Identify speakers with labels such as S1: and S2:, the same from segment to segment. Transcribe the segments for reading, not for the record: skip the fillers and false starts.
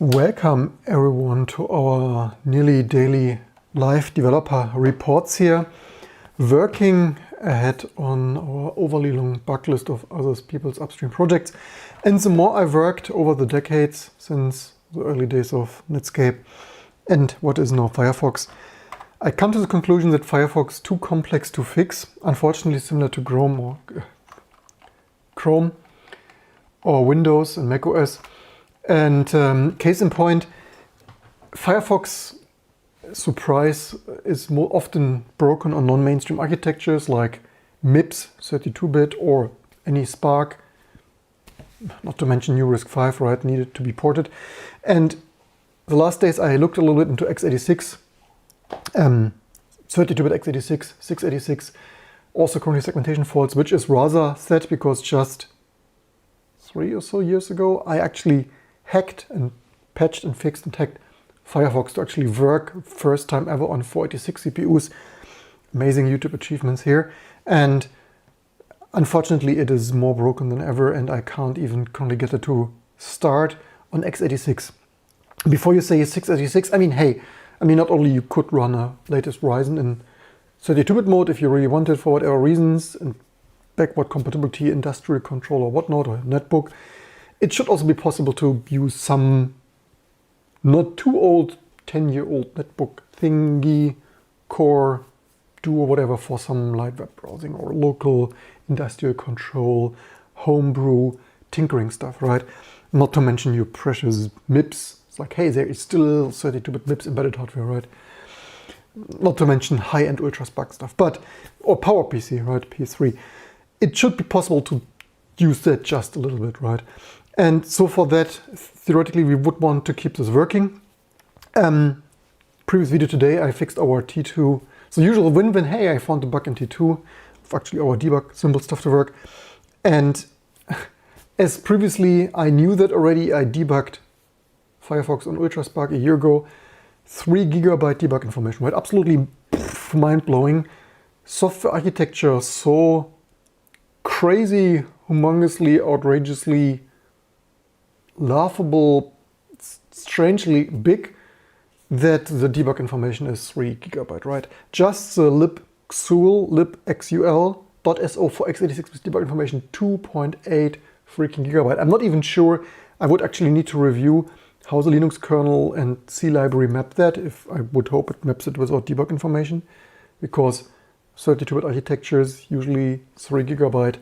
S1: Welcome everyone to our nearly daily live developer reports here. Working ahead on our overly long bug list of other people's upstream projects. And the more I worked over the decades since the early days of Netscape and what is now Firefox, I come to the conclusion that Firefox is too complex to fix, unfortunately similar to Chrome or Windows and macOS. And case in point, Firefox, surprise, is more often broken on non-mainstream architectures like MIPS 32-bit or any Spark, not to mention new RISC-V, right, needed to be ported. And the last days I looked a little bit into x86, 32-bit x86, 686, also currently segmentation faults, which is rather sad because just 3 or so years ago I actually hacked and patched and fixed and hacked Firefox to actually work first time ever on 486 CPUs. Amazing YouTube achievements here. And unfortunately it is more broken than ever and I can't even currently get it to start on x86. Before you say 686, not only you could run a latest Ryzen in 32-bit mode if you really wanted for whatever reasons, and backward compatibility, industrial control or whatnot, or netbook. It should also be possible to use some not too old, 10-year-old netbook thingy, Core, Duo, whatever, for some light web browsing or local industrial control, homebrew, tinkering stuff, right? Not to mention your precious MIPS. It's like, hey, there is still 32-bit MIPS embedded hardware, right? Not to mention high-end ultra-SPARC stuff, or PowerPC, right, PS3. It should be possible to use that just a little bit, right? And so for that, theoretically, we would want to keep this working. Previous video today, I fixed our T2. So usual win-win, hey, I found a bug in T2, of actually our debug symbol stuff to work. And as previously, I knew that already, I debugged Firefox on ultra-SPARC a year ago. 3 GB debug information, right? Absolutely mind-blowing. Software architecture so crazy, humongously, outrageously laughable, strangely big that the debug information is 3 GB, right? Just the libxul.so for x86 with debug information 2.8 freaking gigabyte. I'm not even sure. I would actually need to review how the Linux kernel and C library map that, if I would hope it maps it without debug information, because 32-bit architectures usually 3 GB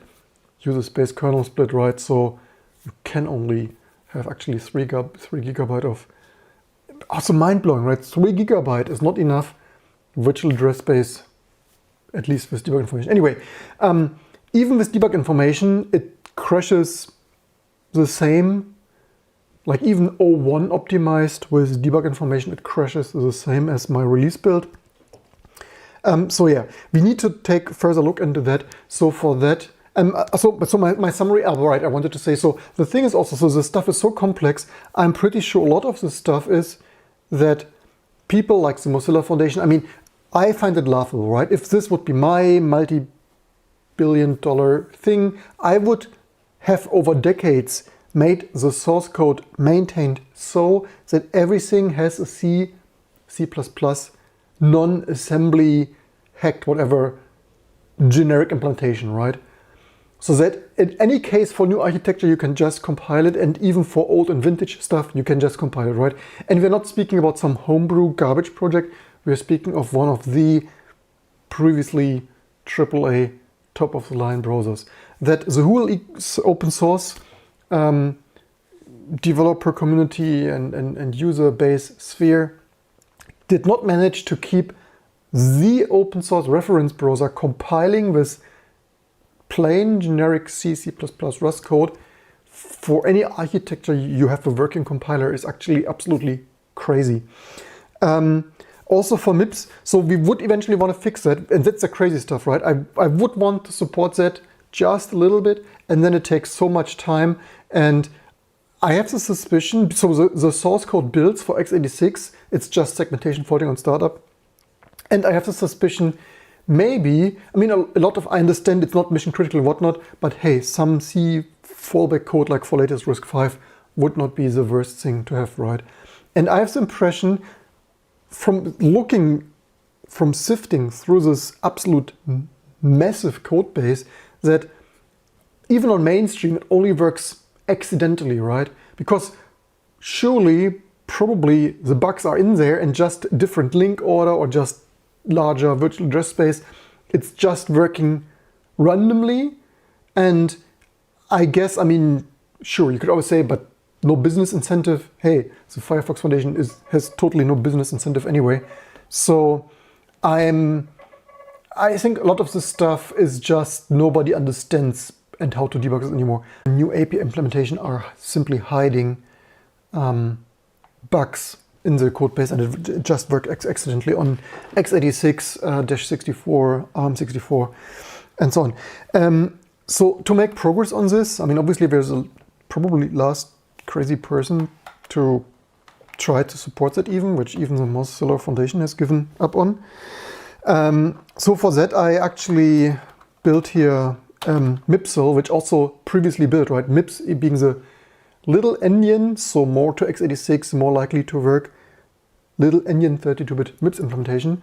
S1: user space kernel split, right? So you can only have actually 3 GB of, also mind-blowing, right? 3 GB is not enough virtual address space, at least with debug information. Anyway, even with debug information, it crashes the same, like even 01 optimized with debug information, it crashes the same as my release build. So yeah, we need to take a further look into that. So for that, so my summary, right, I wanted to say, so the thing is also, so the stuff is so complex, I'm pretty sure a lot of the stuff is that people like the Mozilla Foundation, I find it laughable, right? If this would be my multi-billion-dollar thing, I would have over decades made the source code maintained so that everything has a C++ non-assembly hacked whatever generic implementation, right? So that in any case for new architecture you can just compile it, and even for old and vintage stuff you can just compile it, right? And we're not speaking about some homebrew garbage project, we're speaking of one of the previously AAA top-of-the-line browsers. That the whole open source developer community and user base sphere did not manage to keep the open source reference browser compiling with plain generic C, C++ Rust code for any architecture you have a working compiler is actually absolutely crazy. Also for MIPS, so we would eventually want to fix that, and that's the crazy stuff, right? I would want to support that just a little bit, and then it takes so much time, and I have the suspicion, so the source code builds for x86, it's just segmentation faulting on startup, and I have the suspicion maybe, a lot of, I understand it's not mission critical and whatnot, but hey, some C fallback code like for latest RISC-V would not be the worst thing to have, right? And I have the impression from sifting through this absolute massive code base that even on mainstream it only works accidentally, right? Because surely, probably the bugs are in there and just different link order or just larger virtual address space. It's just working randomly. And I guess, I mean, sure, you could always say, but no business incentive. Hey, the Firefox Foundation has totally no business incentive anyway. So I think a lot of this stuff is just nobody understands and how to debug it anymore. New API implementation are simply hiding bugs in the code base, and it just worked accidentally on x86-64, ARM64, and so on. So to make progress on this, I mean, obviously there's a probably last crazy person to try to support that which even the Mozilla Foundation has given up on. So for that, I actually built here Mipsel, which also previously built, right? MIPS being the little endian, so more to x86, more likely to work. Little endian 32-bit MIPS implementation.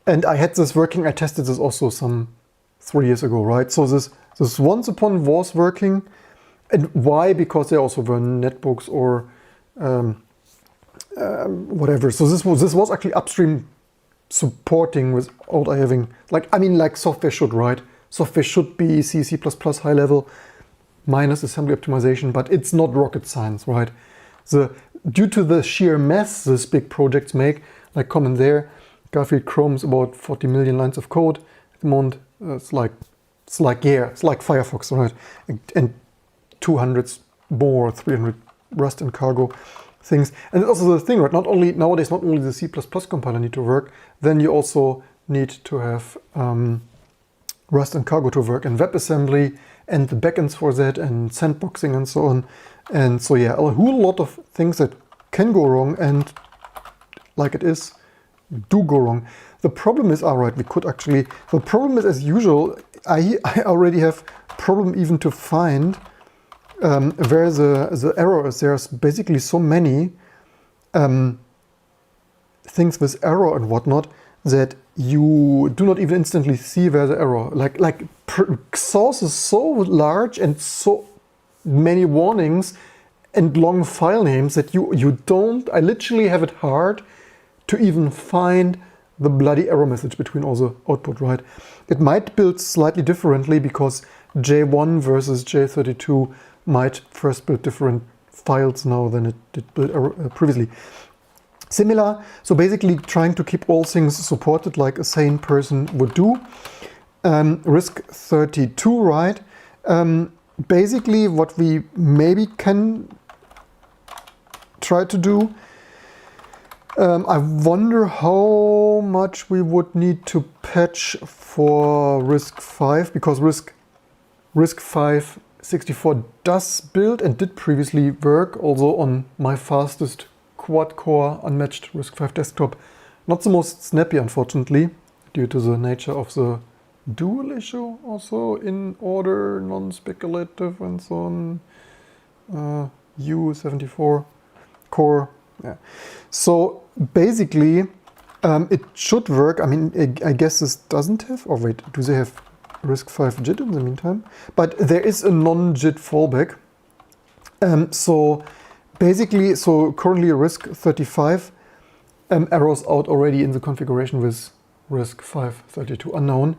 S1: And I had this working, I tested this also some 3 years ago, right? So this once upon was working. And why? Because there also were netbooks or whatever. So this was actually upstream supporting without having, like software should, right? Software should be C, C++ high level minus assembly optimization, but it's not rocket science, right? Due to the sheer mess these big projects make, like Common there, Garfield Chrome's about 40 million lines of code at the moment. It's like Firefox, right? And 200 more, 300 Rust and Cargo things. And also the thing, right? Nowadays, not only the C++ compiler need to work, then you also need to have Rust and Cargo to work, and WebAssembly, and the backends for that, and sandboxing, and so on. And so yeah, a whole lot of things that can go wrong, and like it is, do go wrong. The problem is, the problem is, as usual, I already have problem even to find where the error is. There's basically so many things with error and whatnot that you do not even instantly see where the error, source is so large and so many warnings and long file names that I literally have it hard to even find the bloody error message between all the output, right? It might build slightly differently because J1 versus J32 might first build different files now than it did build previously. Similar, so basically trying to keep all things supported like a sane person would do. RISC-32, right? Basically what we maybe can try to do, I wonder how much we would need to patch for RISC-V, because RISC-V 64 does build and did previously work also on my fastest quad-core unmatched RISC-V desktop. Not the most snappy, unfortunately, due to the nature of the dual issue, also in order, non-speculative, and so on. U74 core. Yeah. So basically, it should work. I mean, I guess this doesn't have, or wait, do they have RISC-V JIT in the meantime? But there is a non-JIT fallback. So basically, currently RISC-35 errors out already in the configuration with RISC-V 32 unknown.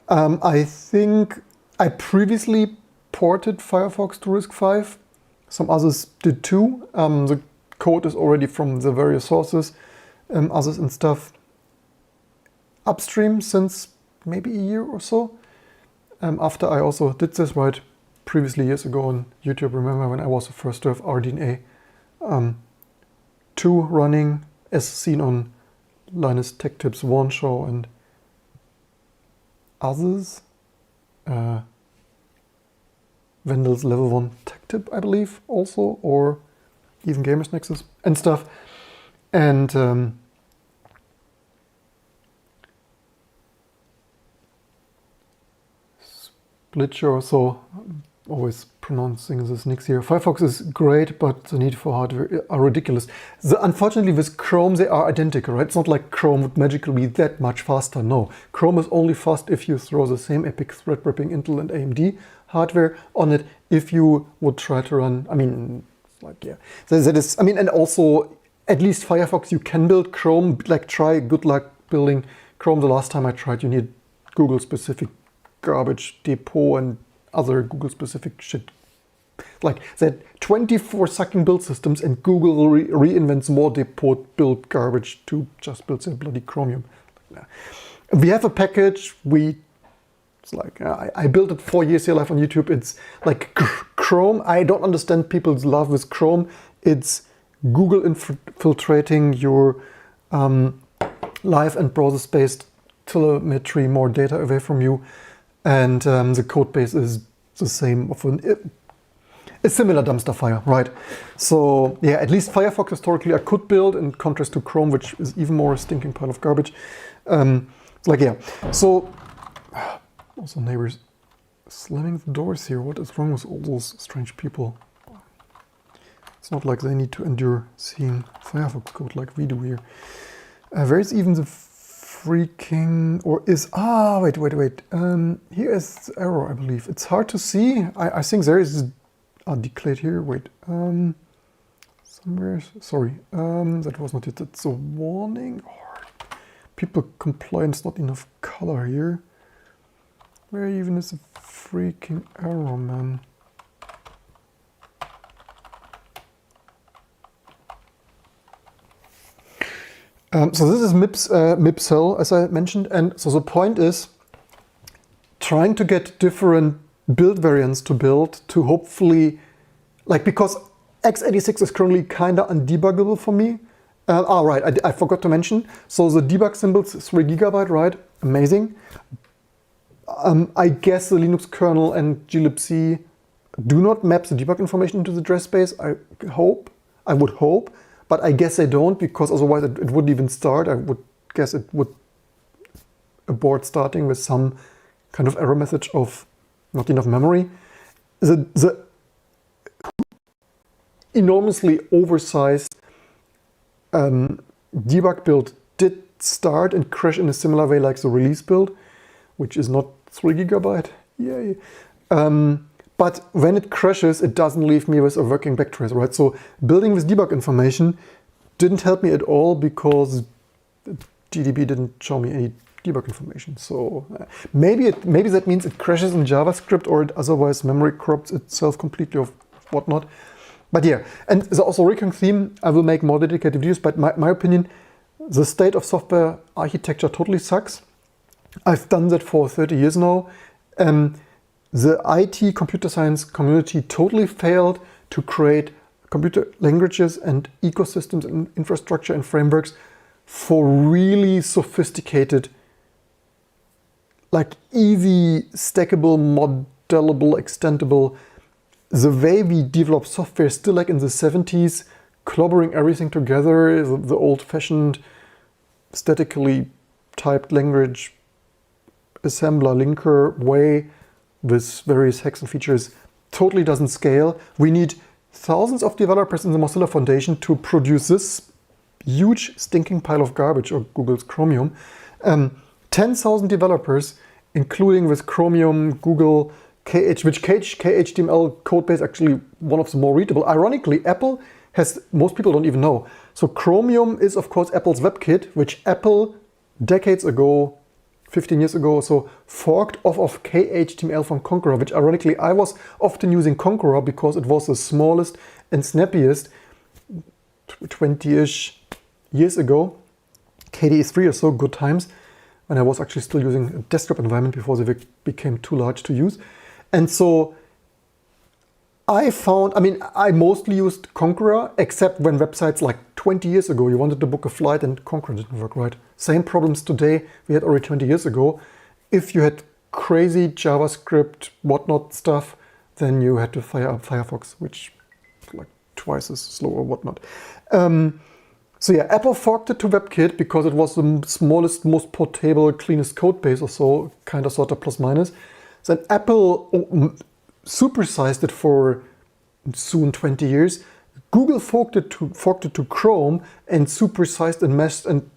S1: I think I previously ported Firefox to RISC-V. Some others did too. The code is already from the various sources, others and stuff, upstream since maybe a year or so. After I also did this, right, previously years ago on YouTube, remember when I was the first to have RDNA 2 running, as seen on Linus Tech Tips One Show and others. Vendel's Level 1 Tech Tip, I believe, also, or even Gamers Nexus and stuff. And Splitcher, so always pronouncing this nicks here. Firefox is great, but the need for hardware are ridiculous. Unfortunately, with Chrome, they are identical, right? It's not like Chrome would magically be that much faster. No, Chrome is only fast if you throw the same epic thread-ripping Intel and AMD hardware on it. If you would try to run, I mean, like, yeah, that is, I mean, and also at least Firefox, you can build Chrome, like try, good luck building Chrome. The last time I tried, you need Google specific garbage depot and other Google specific shit. Like that 24 sucking build systems, and Google reinvents more depot build garbage to just build their bloody Chromium. We have a package, it's like, I built it 4 years here live on YouTube. It's like Chrome. I don't understand people's love with Chrome. It's Google infiltrating your live and browser-based telemetry, more data away from you. And the code base is the same of a similar dumpster fire, right? So yeah, at least Firefox historically I could build, in contrast to Chrome, which is even more a stinking pile of garbage. Like, yeah, so also neighbors slamming the doors here. What is wrong with all those strange people? It's not like they need to endure seeing Firefox code like we do here. Where is even the freaking, or is, wait. Here is the error, I believe. It's hard to see. I think there is a declared here. Wait, somewhere, sorry, that was not it. That's a warning, or people complain it's not enough color here. Where even is the freaking error, man? So this is MIPSEL, as I mentioned, and so the point is trying to get different build variants to build to hopefully, like, because x86 is currently kind of undebuggable for me. Right, I forgot to mention. So the debug symbols, 3 GB, right? Amazing. I guess the Linux kernel and glibc do not map the debug information into the address space. I would hope. But I guess they don't, because otherwise it wouldn't even start. I would guess it would abort starting with some kind of error message of not enough memory. The enormously oversized debug build did start and crash in a similar way like the release build, which is not 3 GB. Yay. But when it crashes, it doesn't leave me with a working backtrace, right? So building with debug information didn't help me at all, because GDB didn't show me any debug information. So maybe that means it crashes in JavaScript, or it otherwise memory corrupts itself completely or whatnot. But yeah, and there's also a recurring theme. I will make more dedicated videos, but my opinion, the state of software architecture totally sucks. I've done that for 30 years now. The IT computer science community totally failed to create computer languages and ecosystems and infrastructure and frameworks for really sophisticated, like easy, stackable, modelable, extendable. The way we develop software is still like in the 70s, clobbering everything together, the old-fashioned statically typed language assembler linker way with various hacks and features totally doesn't scale. We need thousands of developers in the Mozilla Foundation to produce this huge stinking pile of garbage, or Google's Chromium. 10,000 developers, including with Chromium, Google, which KHTML codebase actually one of the more readable. Ironically, Apple has, most people don't even know. So Chromium is of course Apple's WebKit, which Apple decades ago, 15 years ago or so, forked off of KHTML from Conqueror, which ironically I was often using Conqueror because it was the smallest and snappiest 20-ish years ago. KDE 3 or so, good times, when I was actually still using a desktop environment before they became too large to use. And so I found, I mostly used Conqueror, except when websites like 20 years ago, you wanted to book a flight and Conqueror didn't work, right? Same problems today we had already 20 years ago. If you had crazy JavaScript, whatnot stuff, then you had to fire up Firefox, which like twice as slow or whatnot. So yeah, Apple forked it to WebKit because it was the smallest, most portable, cleanest code base or so, kind of, sort of, plus minus. Then Apple supersized it for soon 20 years. Google forked it to Chrome and supersized and meshed, and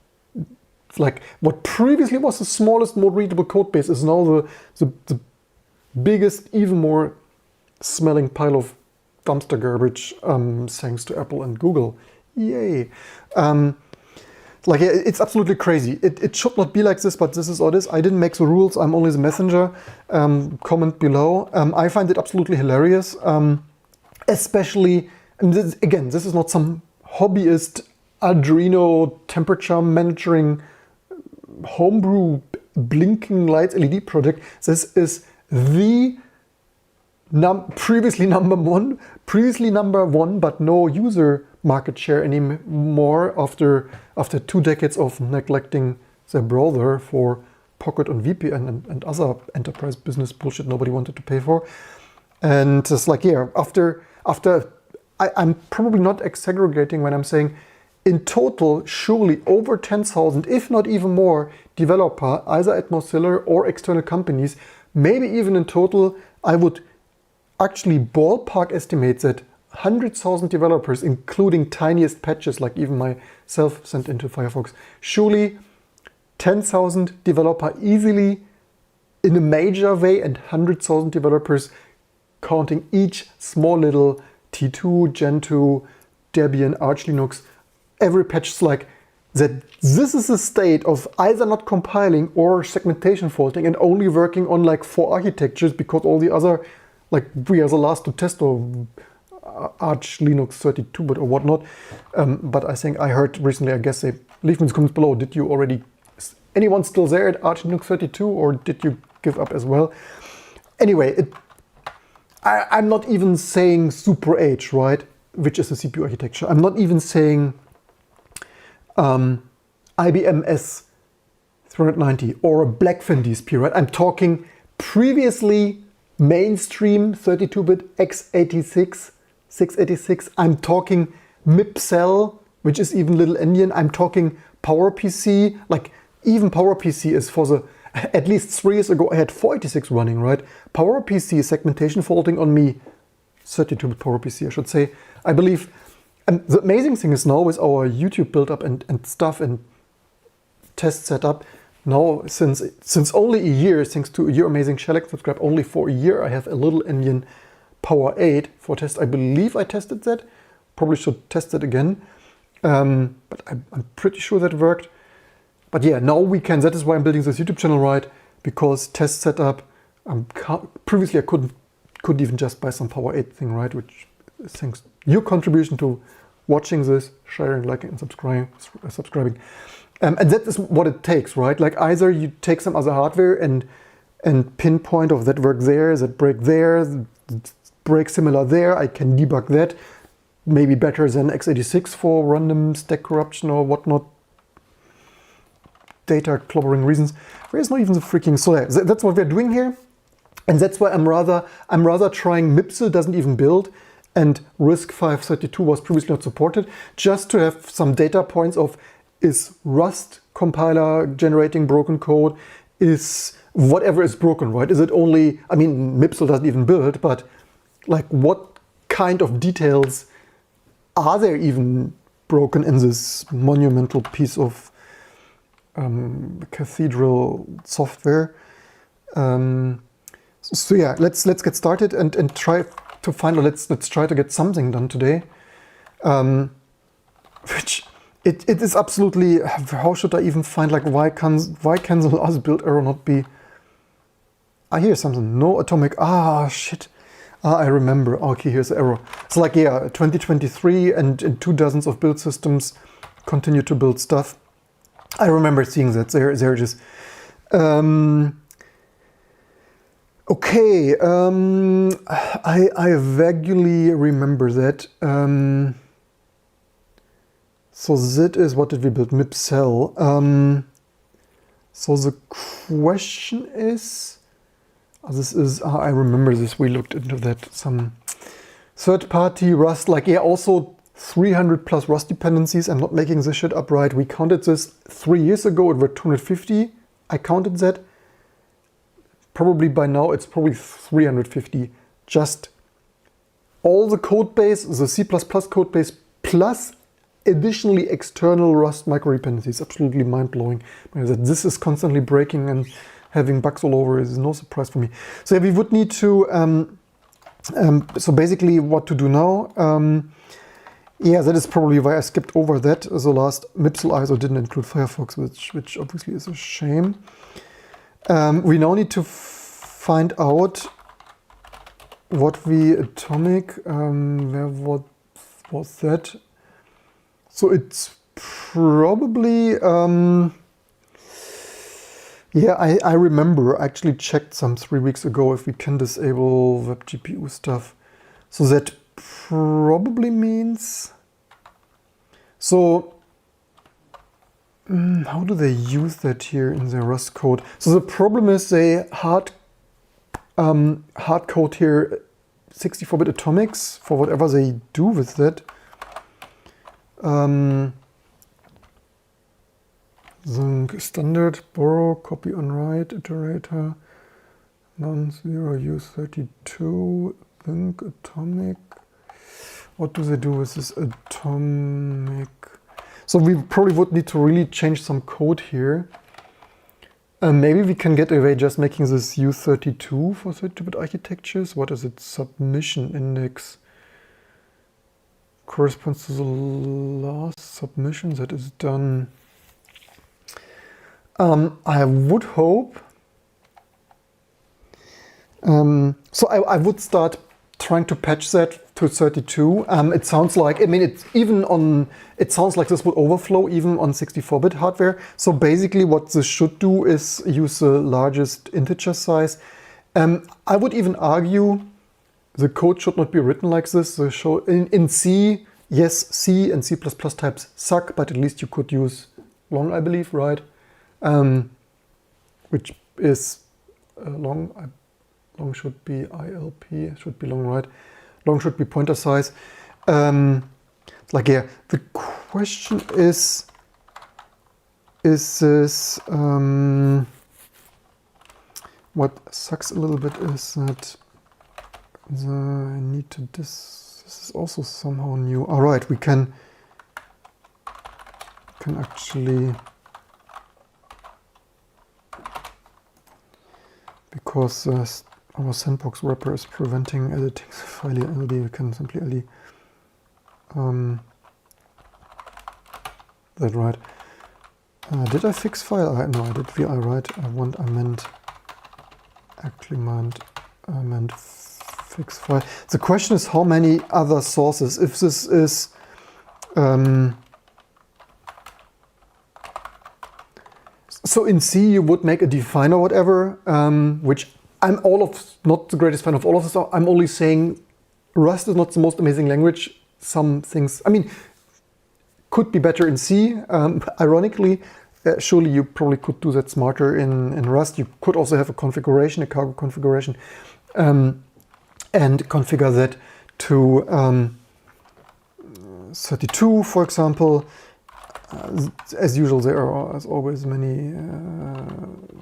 S1: like what previously was the smallest, more readable code base is now the biggest, even more smelling pile of dumpster garbage, thanks to Apple and Google. Yay. Like, it's absolutely crazy. It should not be like this, but this is all it is. I didn't make the rules. I'm only the messenger. Comment below. I find it absolutely hilarious. Especially, and this is not some hobbyist Arduino temperature monitoring homebrew blinking lights LED project. This is the previously number one, but no user market share anymore after 2 decades of neglecting their browser for Pocket on VPN and other enterprise business bullshit nobody wanted to pay for. And it's like, yeah, I'm probably not exaggerating when I'm saying in total, surely over 10,000, if not even more, developer, either at Mozilla or external companies, maybe even in total, I would actually ballpark estimate that 100,000 developers, including tiniest patches like even myself sent into Firefox, surely 10,000 developer easily in a major way, and 100,000 developers counting each small little T2, Gentoo, Debian, Arch Linux. Every patch is like that. This is a state of either not compiling or segmentation faulting and only working on like 4 architectures because all the other, like we are the last to test or Arch Linux 32-bit or whatnot. But I think I heard recently, I guess, leave me in the comments below, did you already, anyone still there at Arch Linux 32 or did you give up as well? Anyway, I'm not even saying Super H, right? Which is the CPU architecture. I'm not even saying IBM S390 or a Blackfin DSP, right? I'm talking previously mainstream 32-bit x86, 686. I'm talking MIPCell, which is even Little Endian. I'm talking PowerPC. Like, even PowerPC is for the, at least 3 years ago, I had 486 running, right? PowerPC segmentation faulting on me, 32-bit PowerPC, I should say. I believe, and the amazing thing is now with our YouTube build up and stuff and test setup, now since only a year, thanks to your amazing Shellac subscribe, only for a year, I have a Little Endian Power 8 for test. I believe I tested that. Probably should test it again. But I'm pretty sure that worked. But yeah, now we can, that is why I'm building this YouTube channel, right? Because test setup, previously I couldn't even just buy some Power 8 thing, right? Which thanks your contribution to watching this, sharing, liking, and subscribing. And that is what it takes, right? Like either you take some other hardware and pinpoint of that work there, that break there, break similar there, I can debug that. Maybe better than x86 for random stack corruption or whatnot. Data clobbering reasons. There's not even the freaking, so that's what we're doing here. And that's why I'm rather trying MIPCell doesn't even build, and RISC-V32 was previously not supported, just to have some data points of, is Rust compiler generating broken code? Is whatever is broken, right? Is it only, I mean, MIPCell doesn't even build, but like what kind of details are there even broken in this monumental piece of cathedral software? So yeah, let's get started and try to find, or let's try to get something done today. Which it is absolutely, how should I even find, like, why can the last build error not be? I hear something. No atomic. Ah, shit. Ah, I remember. Okay, here's the error. It's like, yeah, 2023 and 2 dozens of build systems continue to build stuff. I remember seeing that. There it is. Okay, I vaguely remember that. So that is, what did we build? MIPCell. So the question is, this is, I remember this, we looked into that, some third-party Rust, like, yeah, also 300 plus Rust dependencies. I'm not making this shit up, right? We counted this 3 years ago, it were 250. I counted that. Probably by now it's probably 350 just all the code base, the C++ code base, plus additionally external Rust microdependencies. Absolutely mind-blowing. That this is constantly breaking and having bugs all over is no surprise for me. So yeah, we would need to, so basically what to do now, yeah, that is probably why I skipped over that. The last MIPSL ISO didn't include Firefox, which obviously is a shame. We now need to find out what we atomic, what was that? So it's probably, yeah, I remember I actually checked some 3 weeks ago if we can disable web GPU stuff. So that probably means, so how do they use that here in their Rust code? So the problem is they hard code here 64-bit atomics for whatever they do with that. The standard borrow, copy on write, iterator, non-zero, use 32, think atomic. What do they do with this atomic? So we probably would need to really change some code here. Maybe we can get away just making this U32 for 32-bit architectures. What is it? Submission index corresponds to the last submission that is done. I would hope. So I would start trying to patch that to 32. It sounds like, I mean, it's even on, it sounds like this would overflow even on 64-bit hardware. So basically what this should do is use the largest integer size. I would even argue the code should not be written like this. The show in C, yes, C and C++ types suck, but at least you could use long, I believe, right? Which is long. Long should be ILP, should be long, right? Long should be pointer size. Like, yeah, the question is this, what sucks a little bit is that I need to, this is also somehow new. All right, we can actually, because our sandbox wrapper is preventing editing the file LD, we can simply LD that, right? Did I fix file? No, I did VI, right? I meant fix file. The question is how many other sources. If this is so in C you would make a define or whatever, which I'm not the greatest fan of all of this. I'm only saying Rust is not the most amazing language. Some things, I mean, could be better in C. Ironically, surely you probably could do that smarter in Rust. You could also have a configuration, a cargo configuration, and configure that to 32, for example. As usual, there are, as always, many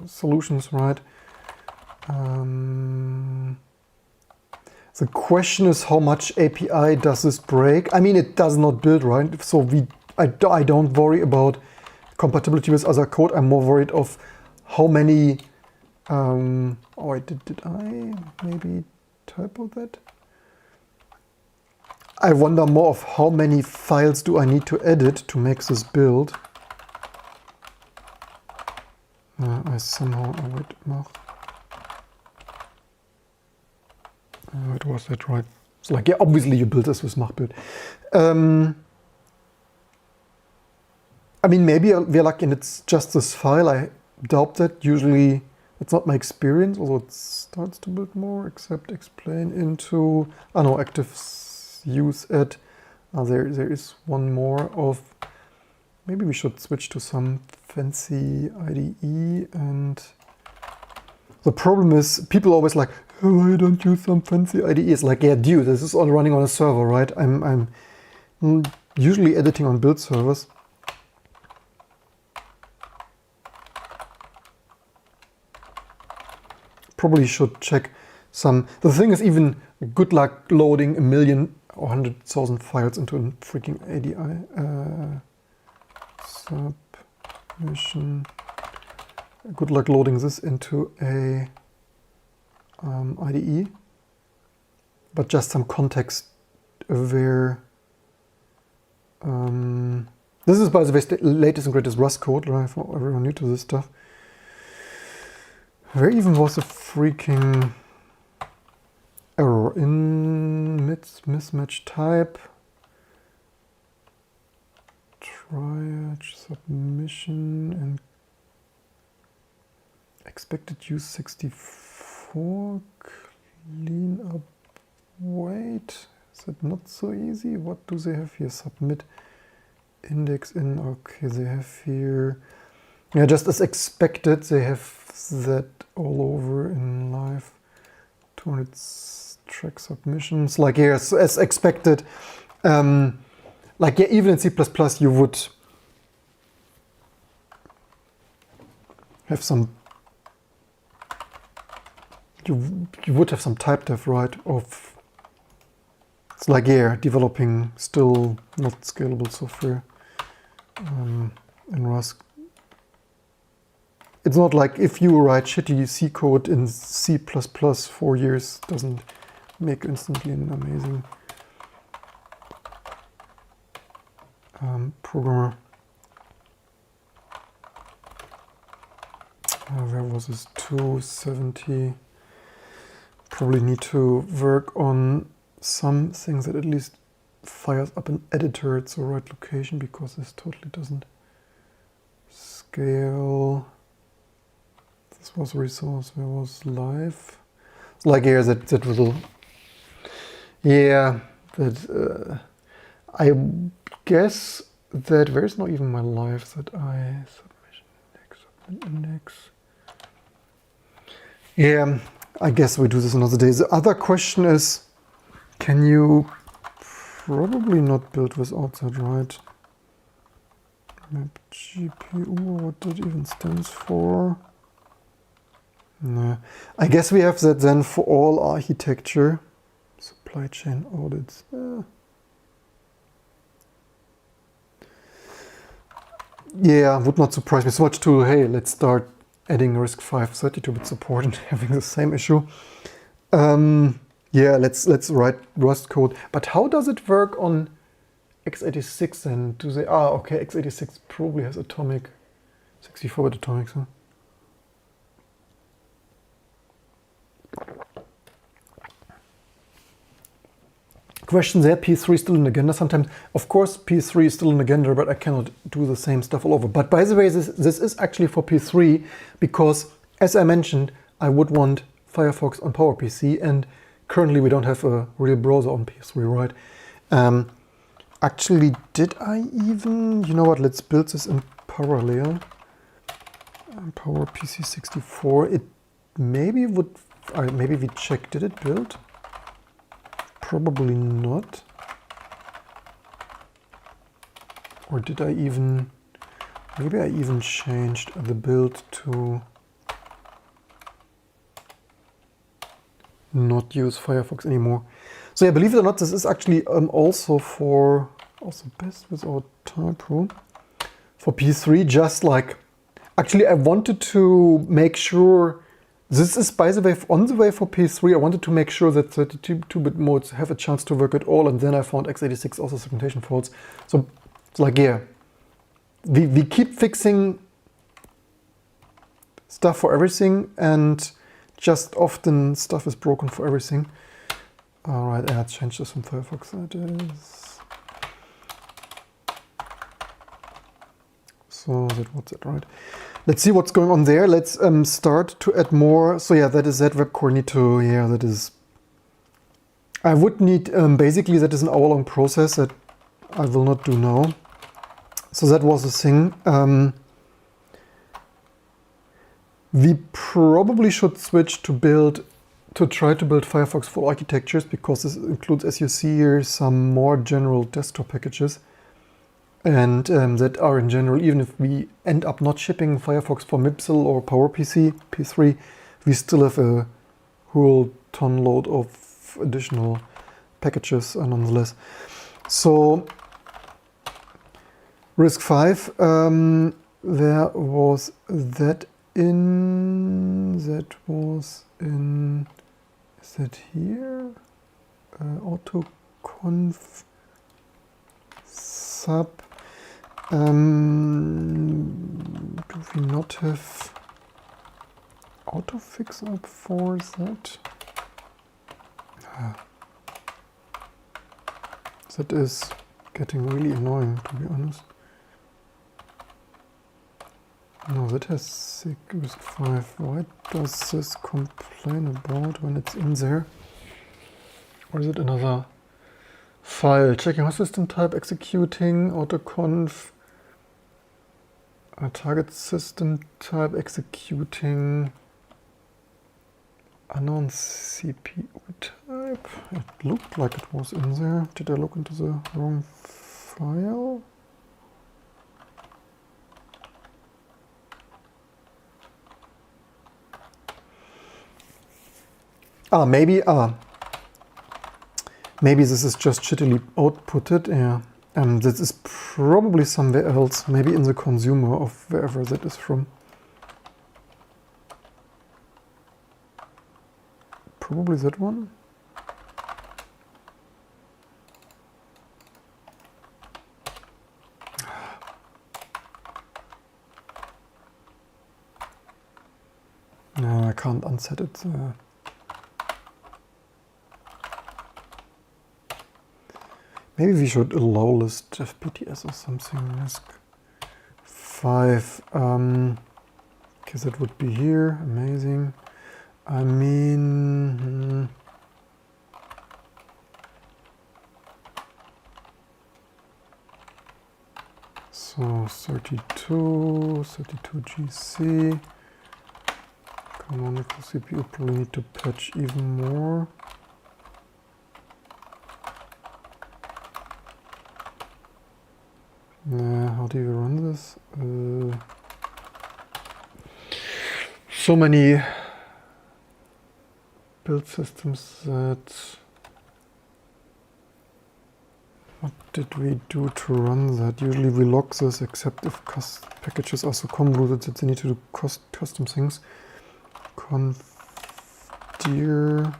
S1: solutions, right? The question is how much API does this break? I mean, it does not build, right? So I don't worry about compatibility with other code. I'm more worried of how many. Oh, did I maybe typo that? I wonder more of how many files do I need to edit to make this build. I somehow it was that right? It's like, yeah, obviously you built this with mach build. I mean, maybe we're lucky and it's just this file. I doubt that. Usually it's not my experience, although it starts to build more, except explain into, active use at. There is one more of, maybe we should switch to some fancy IDE. And the problem is people always like, oh, why don't use some fancy IDEs? Like, yeah, dude, this is all running on a server, right? I'm usually editing on build servers. Probably should check. The thing is, even good luck loading 1 million or 100,000 files into a freaking ADI submission. Good luck loading this into a IDE, but just some context aware. This is, by the way, the latest and greatest Rust code, right, for everyone new to this stuff. Where even was a freaking error in mismatch type, triage submission, and expected use 64, clean up weight. Is that not so easy? What do they have here? Submit index in, okay, they have here, yeah, just as expected, they have that all over in live. 200 track submissions, like here, as expected. Like, yeah, even in C++, you would have some, you would have some type def, right, of, it's like, yeah, developing still not scalable software in Rust. It's not like if you write shitty C code in C++ 4 years, doesn't make instantly an amazing programmer. Where was this? 270. Probably need to work on some things that at least fires up an editor at the right location, because this totally doesn't scale. This was resource, where was live? It's like here, that little, yeah, that I guess that there's not even my live that I submission index. Yeah, I guess we do this another day. The other question is, can you probably not build without that, right? Map GPU, what that even stands for? No. I guess we have that then for all architecture. Supply chain audits. Yeah, would not surprise me so much to, hey, let's start adding RISC-V 32-bit support and having the same issue. Yeah, let's write Rust code. But how does it work on x86 then? Do they, okay, x86 probably has atomic, 64-bit atomic, so. Question there, P3 still in agenda sometimes. Of course, P3 is still in agenda, but I cannot do the same stuff all over. But by the way, this is actually for P3, because as I mentioned, I would want Firefox on PowerPC, and currently we don't have a real browser on P3, right? Actually, did I even, you know what, let's build this in parallel. PowerPC 64, it maybe would, maybe we check, did it build? Probably not. Or did I even, maybe I even changed the build to not use Firefox anymore. So yeah, believe it or not, this is actually also best without typo for P3, just like, actually I wanted to make sure, this is, by the way, on the way for P3, I wanted to make sure that 32-bit modes have a chance to work at all, and then I found x86 also segmentation faults. So it's like, yeah, we keep fixing stuff for everything, and just often stuff is broken for everything. All right, I changed this from Firefox. That is. So what's that, right? Let's see what's going on there. Let's start to add more. So yeah, that is that web core need to, yeah, that is, I would need, basically that is an hour-long process that I will not do now. So that was the thing. We probably should switch to try to build Firefox full architectures, because this includes, as you see here, some more general desktop packages. And that are in general, even if we end up not shipping Firefox for MIPSL or PowerPC, P3, we still have a whole ton load of additional packages nonetheless. So risk 5, there was that was in, is that here? Autoconf sub. Do we not have autofix up for that? That is getting really annoying, to be honest. No, that has risk 5. Why does this complain about when it's in there? Or is it another file? Checking host system type, executing, autoconf, target system type, executing, unknown CPU type. It looked like it was in there. Did I look into the wrong file? Maybe this is just shittily outputted. Yeah, this is probably somewhere else, maybe in the consumer of wherever that is from. Probably that one. No, I can't unset it. Maybe we should allow list FPTS or something. Risk 5. Okay, that would be here. Amazing. I mean, so 32 GC. Canonical CPU probably need to patch even more. How do you run this? So many build systems that... What did we do to run that? Usually we log this, except if packages are so convoluted that they need to do custom things. Conf dir.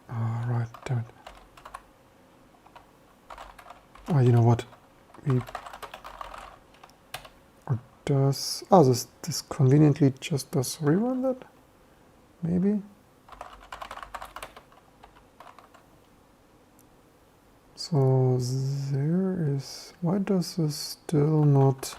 S1: Oh, right, damn it. Oh, you know what? This conveniently just does rerun that? Maybe? So there is... Why does this still not...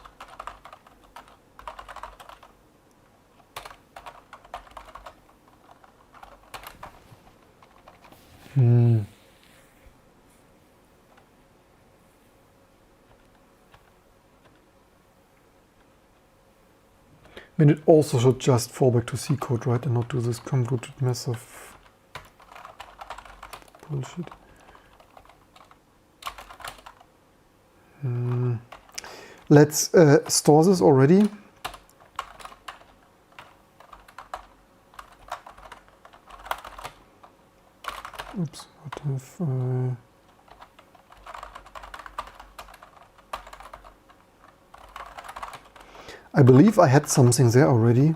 S1: I mean, it also should just fall back to C code, right, and not do this convoluted mess of bullshit. Let's store this already. Oops, what have I... I believe I had something there already.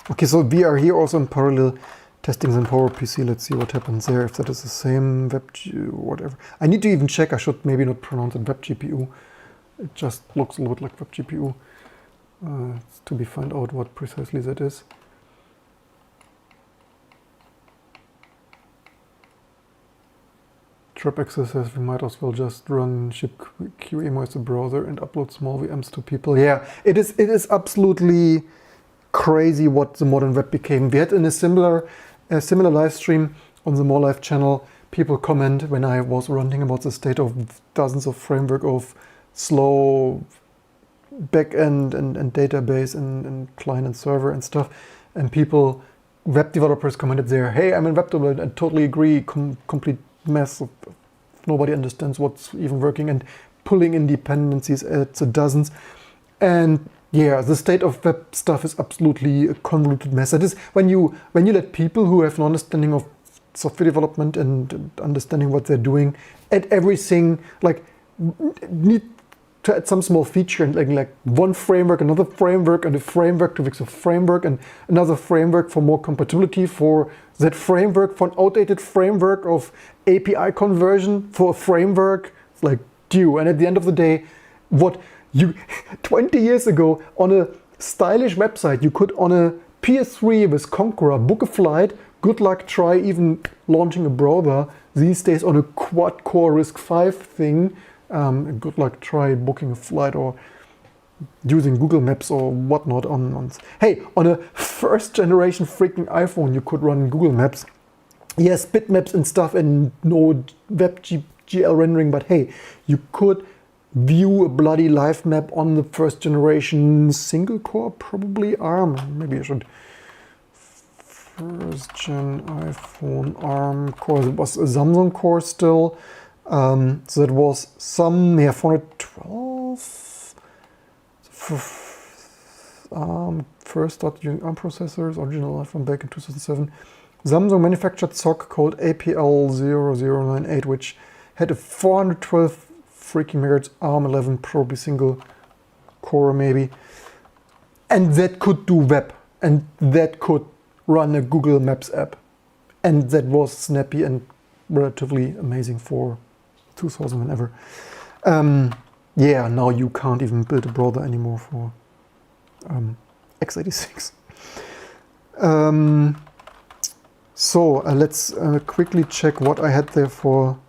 S1: Okay, so we are here also in parallel testing the PowerPC. Let's see what happens there, if that is the same whatever. I need to even check. I should maybe not pronounce it web GPU. It just looks a lot like web GPU. It's to be found out what precisely that is. Trapexer says we might as well just run ship QEMU as a browser and upload small VMs to people. Yeah, it is absolutely crazy what the modern web became. We had in a similar live stream on the More Life channel, people comment when I was ranting about the state of dozens of framework of slow backend and database and client and server and stuff, and people, web developers commented there, hey, I'm in web development, I totally agree, complete mess of nobody understands what's even working and pulling in dependencies at the dozens. And Yeah, the state of web stuff is absolutely a convoluted mess. That is when you let people who have an understanding of software development and understanding what they're doing add everything, like need to add some small feature and like one framework, another framework, and a framework to fix a framework, and another framework for more compatibility for that framework, for an outdated framework of API conversion for a framework. It's like, due. And at the end of the day, what you 20 years ago on a stylish website, you could on a PS3 with Conqueror book a flight. Good luck try even launching a browser these days on a quad-core RISC-V thing. Good luck try booking a flight or using Google Maps or whatnot on hey, on a first generation freaking iPhone you could run Google Maps. Yes, bitmaps and stuff and no WebGL rendering, but hey, you could view a bloody live map on the first generation single core, probably ARM. Maybe I should. First gen iPhone ARM core. It was a Samsung core still. So that was some, yeah, 412. First started using ARM processors, original iPhone back in 2007. Samsung manufactured SoC called APL0098, which had a 412 freaking megahertz ARM 11, probably single core maybe. And that could do web, and that could run a Google Maps app. And that was snappy and relatively amazing for 2000 whenever. Yeah, now you can't even build a browser anymore for x86. So let's quickly check what I had there for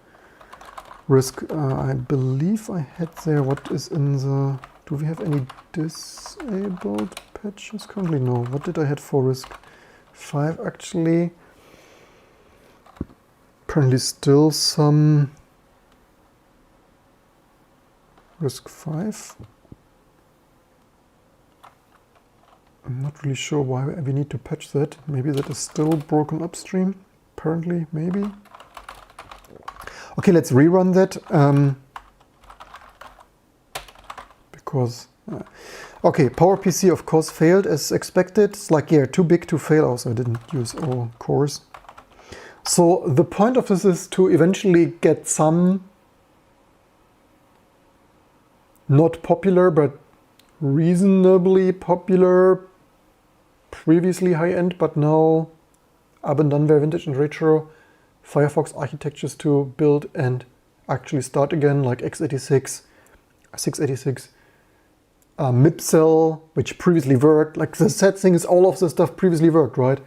S1: RISC. I believe I had there what is in the... Do we have any disabled patches currently? No. What did I had for RISC-V actually? Apparently still some RISC-V. I'm not really sure why we need to patch that. Maybe that is still broken upstream. Apparently, maybe. Okay, let's rerun that. Because, okay, PowerPC of course failed as expected. It's like, yeah, too big to fail. Also, I didn't use all cores. So the point of this is to eventually get some not popular, but reasonably popular, previously high-end, but now up and done by vintage and retro Firefox architectures to build and actually start again, like x86, 686, MIPSEL, which previously worked. Like the sad thing is all of the stuff previously worked, right?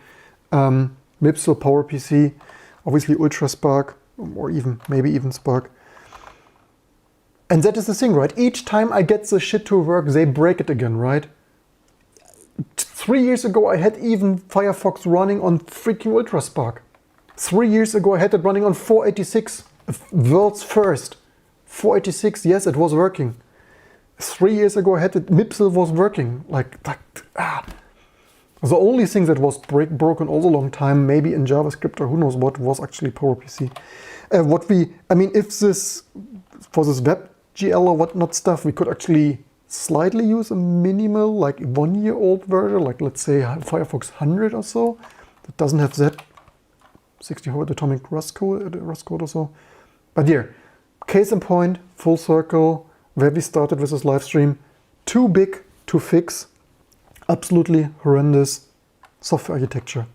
S1: MIPSEL, PowerPC, obviously UltraSpark, or even maybe even Spark. And that is the thing, right? Each time I get the shit to work, they break it again, right? 3 years ago, I had even Firefox running on freaking UltraSpark. 3 years ago, I had it running on 486, world's first. 486, yes, it was working. 3 years ago, I had it, MIPSEL was working. The only thing that was broken all the long time, maybe in JavaScript or who knows what, was actually PowerPC. If this, for this WebGL or whatnot stuff, we could actually slightly use a minimal, like 1 year old version, like let's say Firefox 100 or so, that doesn't have that 64-bit atomic Rust code or so. But here, case in point, full circle, where we started with this live stream, too big to fix, absolutely horrendous software architecture.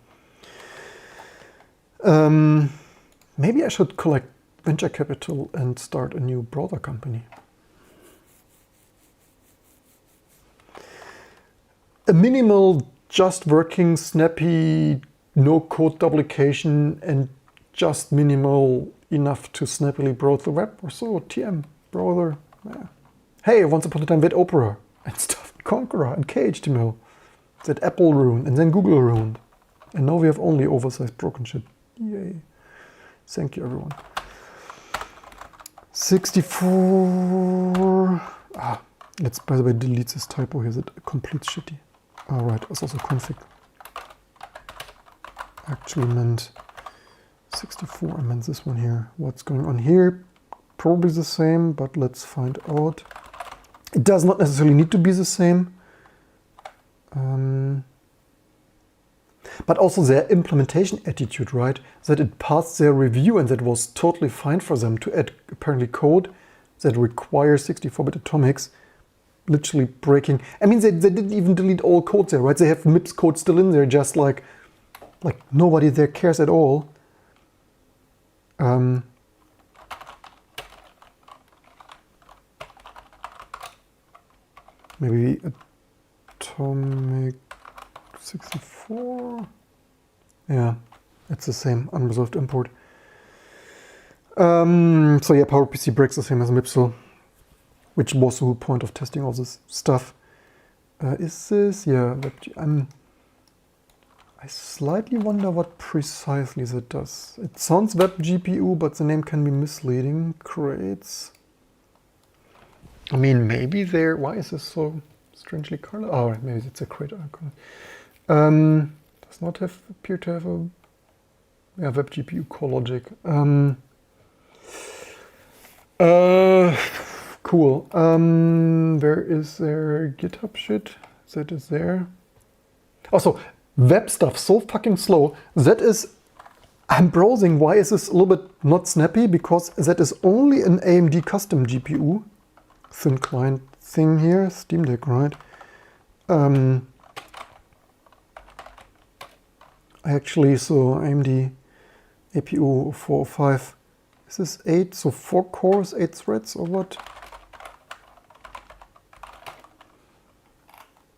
S1: Maybe I should collect venture capital and start a new browser company. A minimal, just working, snappy, no code duplication, and just minimal enough to snappily browse the web or so. TM browser. Yeah. Hey, once upon a time, we had Opera and stuff, Conqueror and KHTML that Apple ruined and then Google ruined. And now we have only oversized broken shit. Yay. Thank you, everyone. 64. Let's, by the way, delete this typo here. That complete shitty. All right, it's also config. Actually meant 64. I meant this one here. What's going on here? Probably the same, but let's find out. It does not necessarily need to be the same. But also their implementation attitude, right? That it passed their review and that was totally fine for them to add apparently code that requires 64-bit atomics, literally breaking. I mean, they didn't even delete all code there, right? They have MIPS code still in there, just like nobody there cares at all. Maybe atomic 64. Yeah, it's the same unresolved import. So yeah, PowerPC breaks the same as MIPSL, which was the whole point of testing all this stuff. Is this? Yeah, I slightly wonder what precisely that does. It sounds web GPU, but the name can be misleading. Creates. I mean, maybe there. Why is this so strangely colored? Oh, right, maybe it's a crate icon. Does not appear to have a web GPU core logic. Cool. Where is their GitHub shit? That is there. Also, web stuff so fucking slow. That is, I'm browsing. Why is this a little bit not snappy? Because that is only an AMD custom GPU. Thin client thing here, Steam Deck, right? I actually saw AMD APU 405. Is this 8? So 4 cores, 8 threads, or what?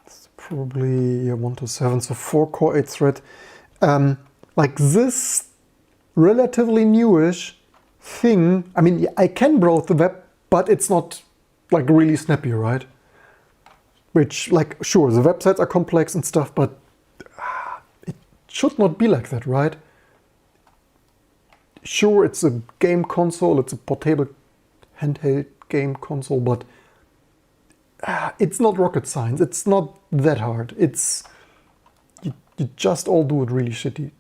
S1: It's probably 1 to 7, so 4 core, 8 thread. Like this relatively newish thing. I mean, I can browse the web, but it's not like really snappy, right? Which, like, sure, the websites are complex and stuff, but it should not be like that, right? Sure, it's a game console, it's a portable handheld game console, but it's not rocket science. It's not that hard. It's you just all do it really shitty.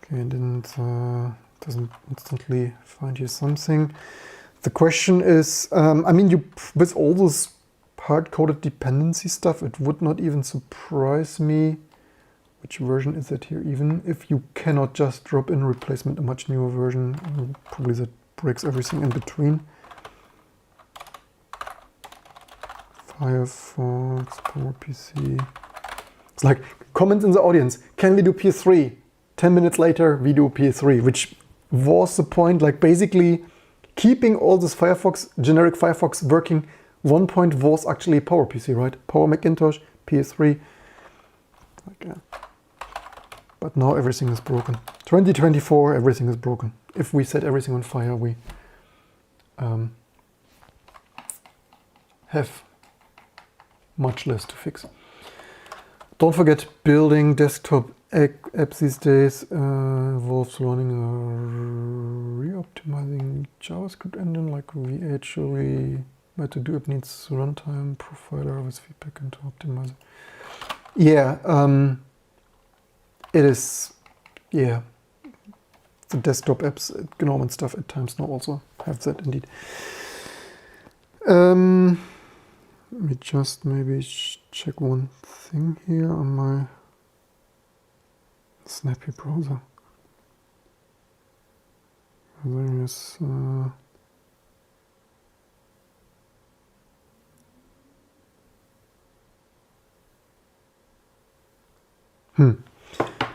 S1: Okay, doesn't instantly find you something. The question is, I mean, with all this hard-coded dependency stuff, it would not even surprise me. Which version is it here even? If you cannot just drop in replacement, a much newer version, probably that breaks everything in between. Firefox, PowerPC. It's like comments in the audience. Can we do PS3? 10 minutes later, we do PS3, which was the point. Like basically keeping all this Firefox, generic Firefox working. One point was actually PowerPC, right? Power Macintosh, PS3. Okay. But now everything is broken. 2024, everything is broken. If we set everything on fire, we have much less to fix. Don't forget, building desktop apps these days involves running a re-optimizing JavaScript engine like we actually. But to do it needs runtime profiler with feedback into optimizer. Yeah, it is. Yeah, the desktop apps, GNOME and stuff at times now also have that indeed. Let me just maybe check one thing here on my Snappy browser. There is.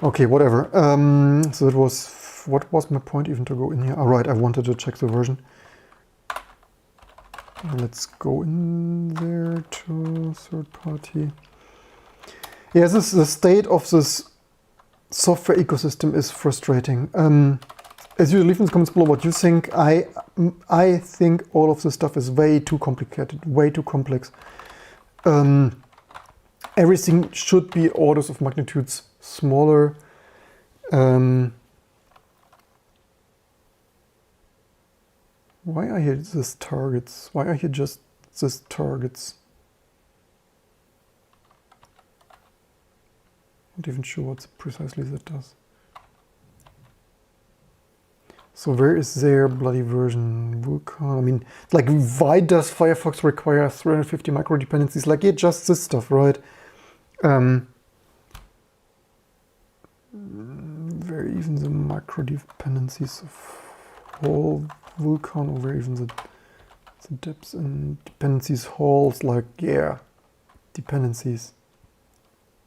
S1: Okay, whatever. So it was, what was my point even to go in here? All right, I wanted to check the version. Let's go in there to third party. Yeah, the state of this software ecosystem is frustrating. As usual, leave in the comments below what you think. I think all of this stuff is way too complicated, way too complex. Everything should be orders of magnitudes smaller. Why are here these targets? Why are here just these targets? Not even sure what precisely that does. So where is their bloody version? Vulkan. I mean, like, why does Firefox require 350 micro dependencies? Like, yeah, just this stuff, right? Where even the micro dependencies of whole Vulkan, or where even the depths and dependencies halls, like, yeah, dependencies.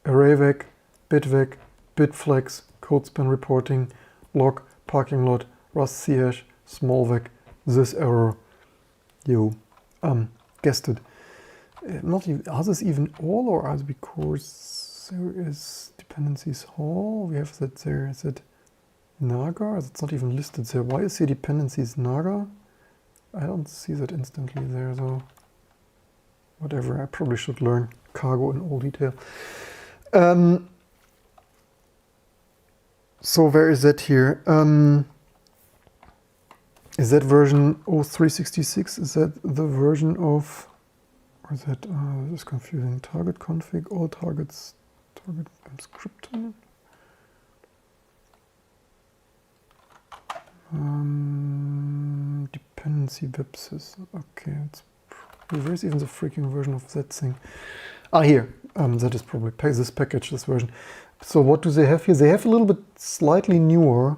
S1: ArrayVec, BitVec, BitFlex, code span reporting, log, parking lot, Rust CH, smallvec, this error. You guessed it. Not even, are this even all, or are they, because there is dependencies hall? We have that there. Is it Naga? It's not even listed there. Why is here dependencies Naga? I don't see that instantly there though. Whatever, I probably should learn cargo in all detail. So where is that here? Is that version 0366? Is that the version of, or is that, this is confusing, target config, all targets, target scripting? Dependency websys, okay, it's, where's even the freaking version of that thing? Ah, here, that is probably this package, this version. So what do they have here? They have a little bit slightly newer.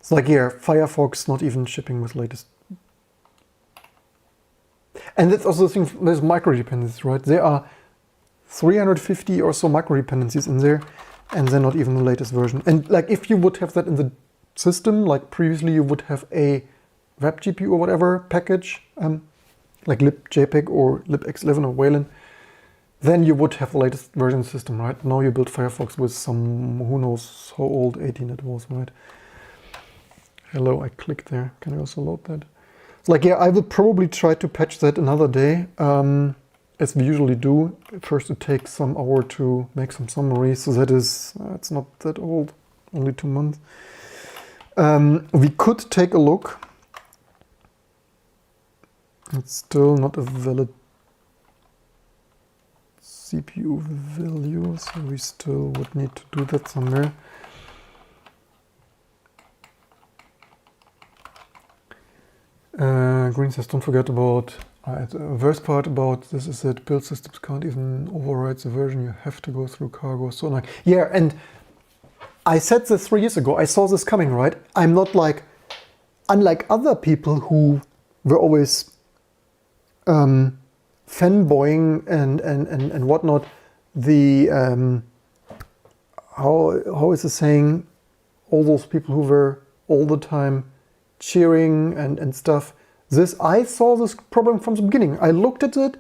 S1: It's like here, Firefox not even shipping with latest. And that's also the thing, there's micro dependencies, right? There are 350 or so micro dependencies in there, and they're not even the latest version. And like, if you would have that in the system, like previously you would have a WebGPU or whatever package, like libjpeg or libx11 or Wayland, then you would have the latest version system, right? Now you build Firefox with some, who knows how old, 18 it was, right? Hello, I clicked there. Can I also load that? It's like, yeah, I will probably try to patch that another day, as we usually do. First it takes some hour to make some summaries, so that is, it's not that old, only 2 months. We could take a look. It's still not a valid CPU value, so we still would need to do that somewhere. Green says, don't forget about the worst part about this is that build systems can't even override the version. You have to go through cargo. So like, yeah, and I said this 3 years ago. I saw this coming, right? I'm not like, unlike other people who were always fanboying and whatnot. The how is the saying? All those people who were all the time cheering and stuff. I saw this problem from the beginning. I looked at it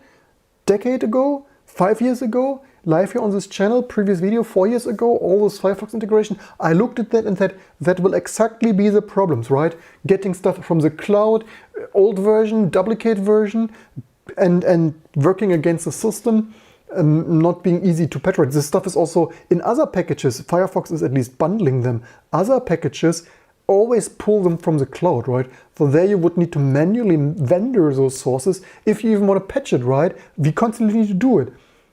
S1: decade ago, 5 years ago, live here on this channel, previous video 4 years ago, all this Firefox integration. I looked at that and said, that will exactly be the problems, right? Getting stuff from the cloud, old version, duplicate version, and working against the system, not being easy to patch. This stuff is also in other packages. Firefox is at least bundling them. Other packages always pull them from the cloud, right? So there you would need to manually vendor those sources if you even want to patch it, right? We constantly need to do it.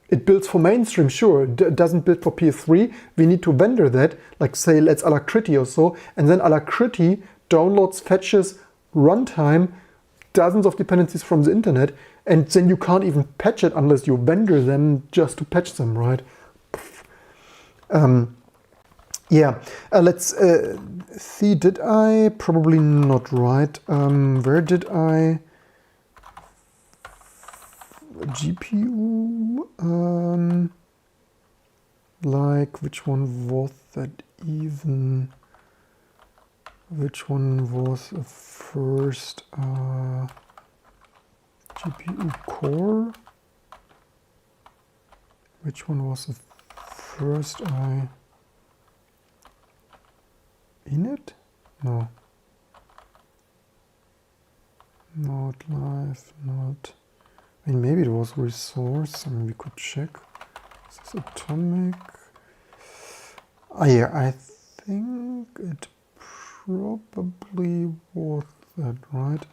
S1: It builds for mainstream, sure. It doesn't build for PS3. We need to vendor that, like say, let's Alacrity or so. And then Alacrity downloads, fetches, runtime, dozens of dependencies from the internet. And then you can't even patch it unless you vendor them just to patch them, right? Yeah, let's see, did I? Probably not, right. Where did I? GPU? Like, which one was that even? Which one was a first GPU core? Which one was the first init? No. Not live, not. I mean, maybe it was resource. I mean, we could check. Is this atomic? Ah, yeah, I think it probably was that, right?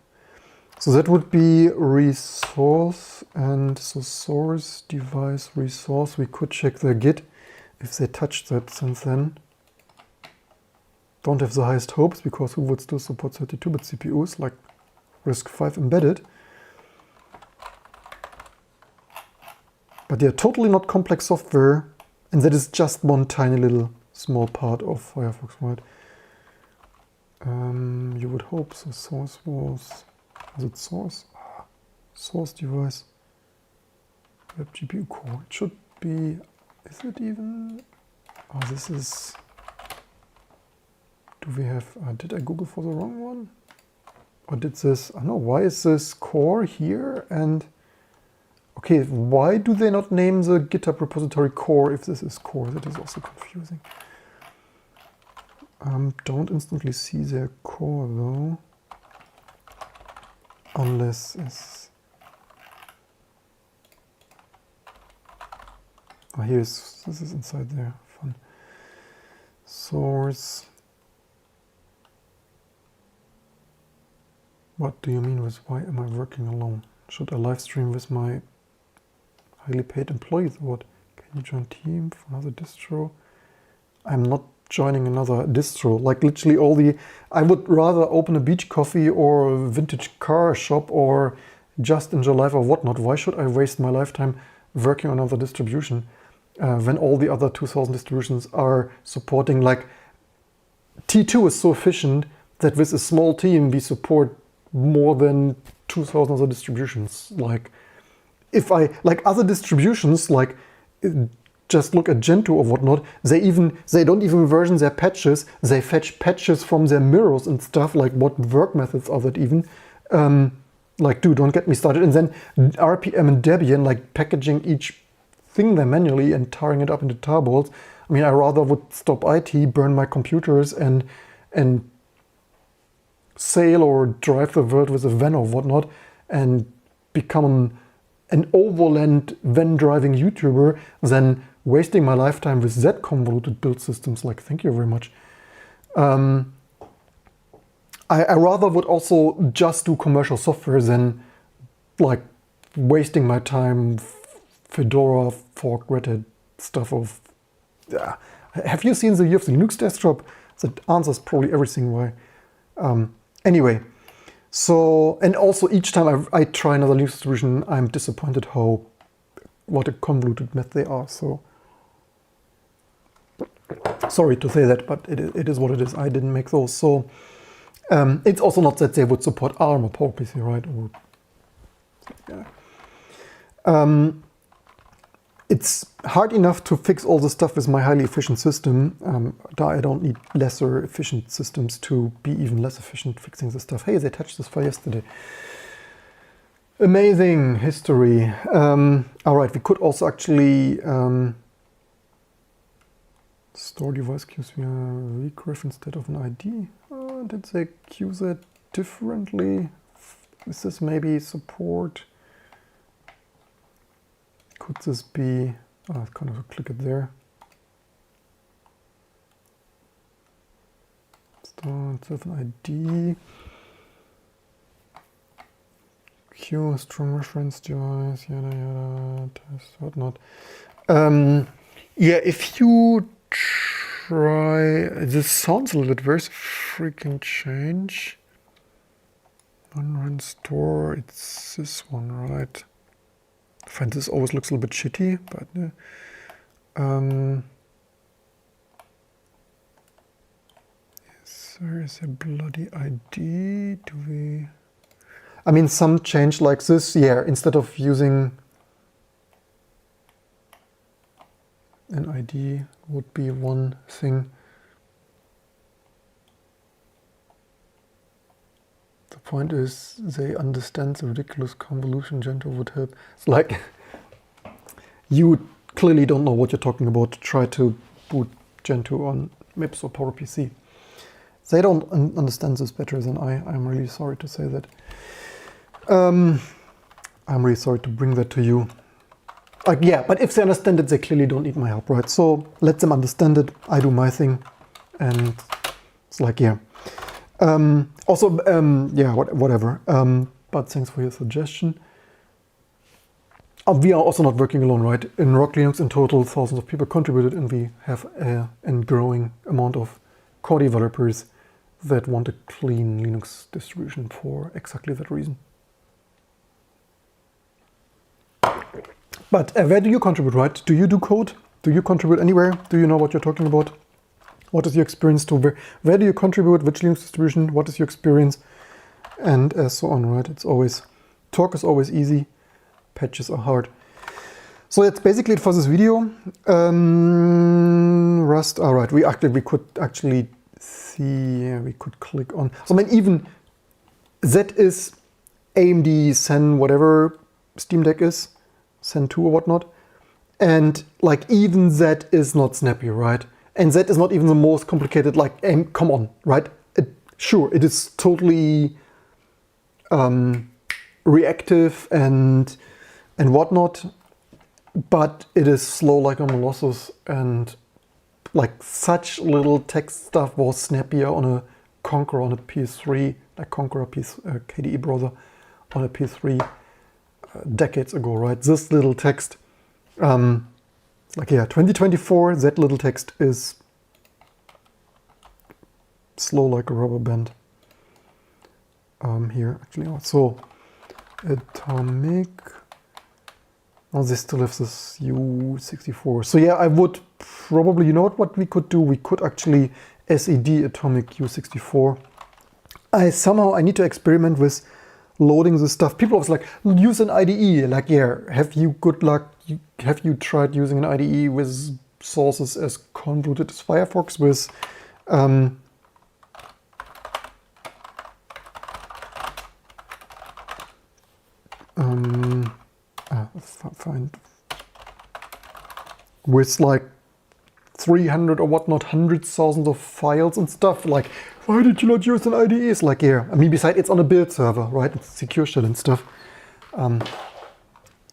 S1: So that would be resource, and so source, device, resource. We could check the Git if they touched that since then. don't have the highest hopes, because who would still support 32-bit CPUs like RISC-V embedded? But they're totally not complex software, and that is just one tiny little small part of Firefox, right? You would hope the source was it source? Source device. Web GPU core. It should be, is it even? Oh, this is, do we have, did I Google for the wrong one? Or did this, I don't know, why is this core here? And, okay, why do they not name the GitHub repository core if this is core? That is also confusing. Don't instantly see their core though. Unless it's, oh, this is inside there, fun. Source. What do you mean with why am I working alone? Should I live stream with my highly paid employees or what? Can you join team for another distro? I'm not joining another distro. Like literally all the, I would rather open a beach coffee or a vintage car shop or just enjoy life or whatnot. Why should I waste my lifetime working on another distribution when all the other 2000 distributions are supporting? Like T2 is so efficient that with a small team we support more than 2000 other distributions. Like if I, like other distributions, like just look at Gentoo or whatnot, they don't even version their patches, they fetch patches from their mirrors and stuff. Like what work methods are that even? Like dude, don't get me started. And then RPM and Debian, like packaging each thing there manually and tarring it up into tarballs. I mean, I rather would stop IT, burn my computers and sail or drive the world with a van or whatnot and become an overland van driving YouTuber than wasting my lifetime with that convoluted build systems. Like, thank you very much. I rather would also just do commercial software than like wasting my time Fedora, fork, Red Hat stuff of. Have you seen the Year of the Linux desktop? That answers probably everything why. Anyway, so, and also each time I try another Linux distribution, I'm disappointed what a convoluted mess they are. So, sorry to say that, but it is what it is. I didn't make those. So, it's also not that they would support ARM or PowerPC, right? Or, yeah. It's hard enough to fix all the stuff with my highly efficient system. I don't need lesser efficient systems to be even less efficient fixing the stuff. Hey, they touched this file yesterday. Amazing history. All right, we could also actually store device queues via regref instead of an ID. Did they queue that differently? Is this maybe support? Could this be, kind of click it there. Start with an ID. Q, strong reference device, yada yada, test, whatnot. Yeah, if you try, this sounds a little bit, where's freaking change? Unrun store, it's this one, right? I find this always looks a little bit shitty, but yes, there is a bloody ID. Do we? I mean, some change like this, yeah. Instead of using an ID, would be one thing. The point is, they understand the ridiculous convolution Gentoo would help. It's like, you clearly don't know what you're talking about to try to boot Gentoo on MIPS or PowerPC. They don't understand this better than I. I'm really sorry to say that. I'm really sorry to bring that to you. Like, yeah, but if they understand it, they clearly don't need my help, right? So let them understand it. I do my thing. And it's like, yeah. Also, yeah, whatever. But thanks for your suggestion. We are also not working alone, right? In Rock Linux in total, thousands of people contributed, and we have a growing amount of core developers that want a clean Linux distribution for exactly that reason. But where do you contribute, right? Do you do code? Do you contribute anywhere? Do you know what you're talking about? What is your experience to where do you contribute? Which Linux distribution? What is your experience? And so on, right? It's always, talk is always easy, patches are hard. So that's basically it for this video. Rust, all right, we could actually see, we could click on, so I mean, even Z is AMD Zen, whatever Steam Deck is, Zen 2 or whatnot. And like even Z is not snappy, right? And Z is not even the most complicated, like, come on, right? Sure, it is totally reactive and whatnot, but it is slow like a Molossus, and like such little text stuff was snappier on a Conqueror on a PS3, like Conqueror KDE browser on a PS3 decades ago, right? This little text, like, yeah, 2024, that little text is slow like a rubber band. Here, actually, so Atomic, oh, this still has this U64. So yeah, I would probably, you know what we could do? We could actually SED Atomic U64. I need to experiment with loading this stuff. People always like, use an IDE. Like, yeah, have you good luck? Have you tried using an IDE with sources as convoluted as Firefox with find with like 300 or whatnot, hundreds, thousands of files and stuff. Like, why did you not use an IDE? It's like, yeah, I mean, besides it's on a build server, right? It's secure shit and stuff.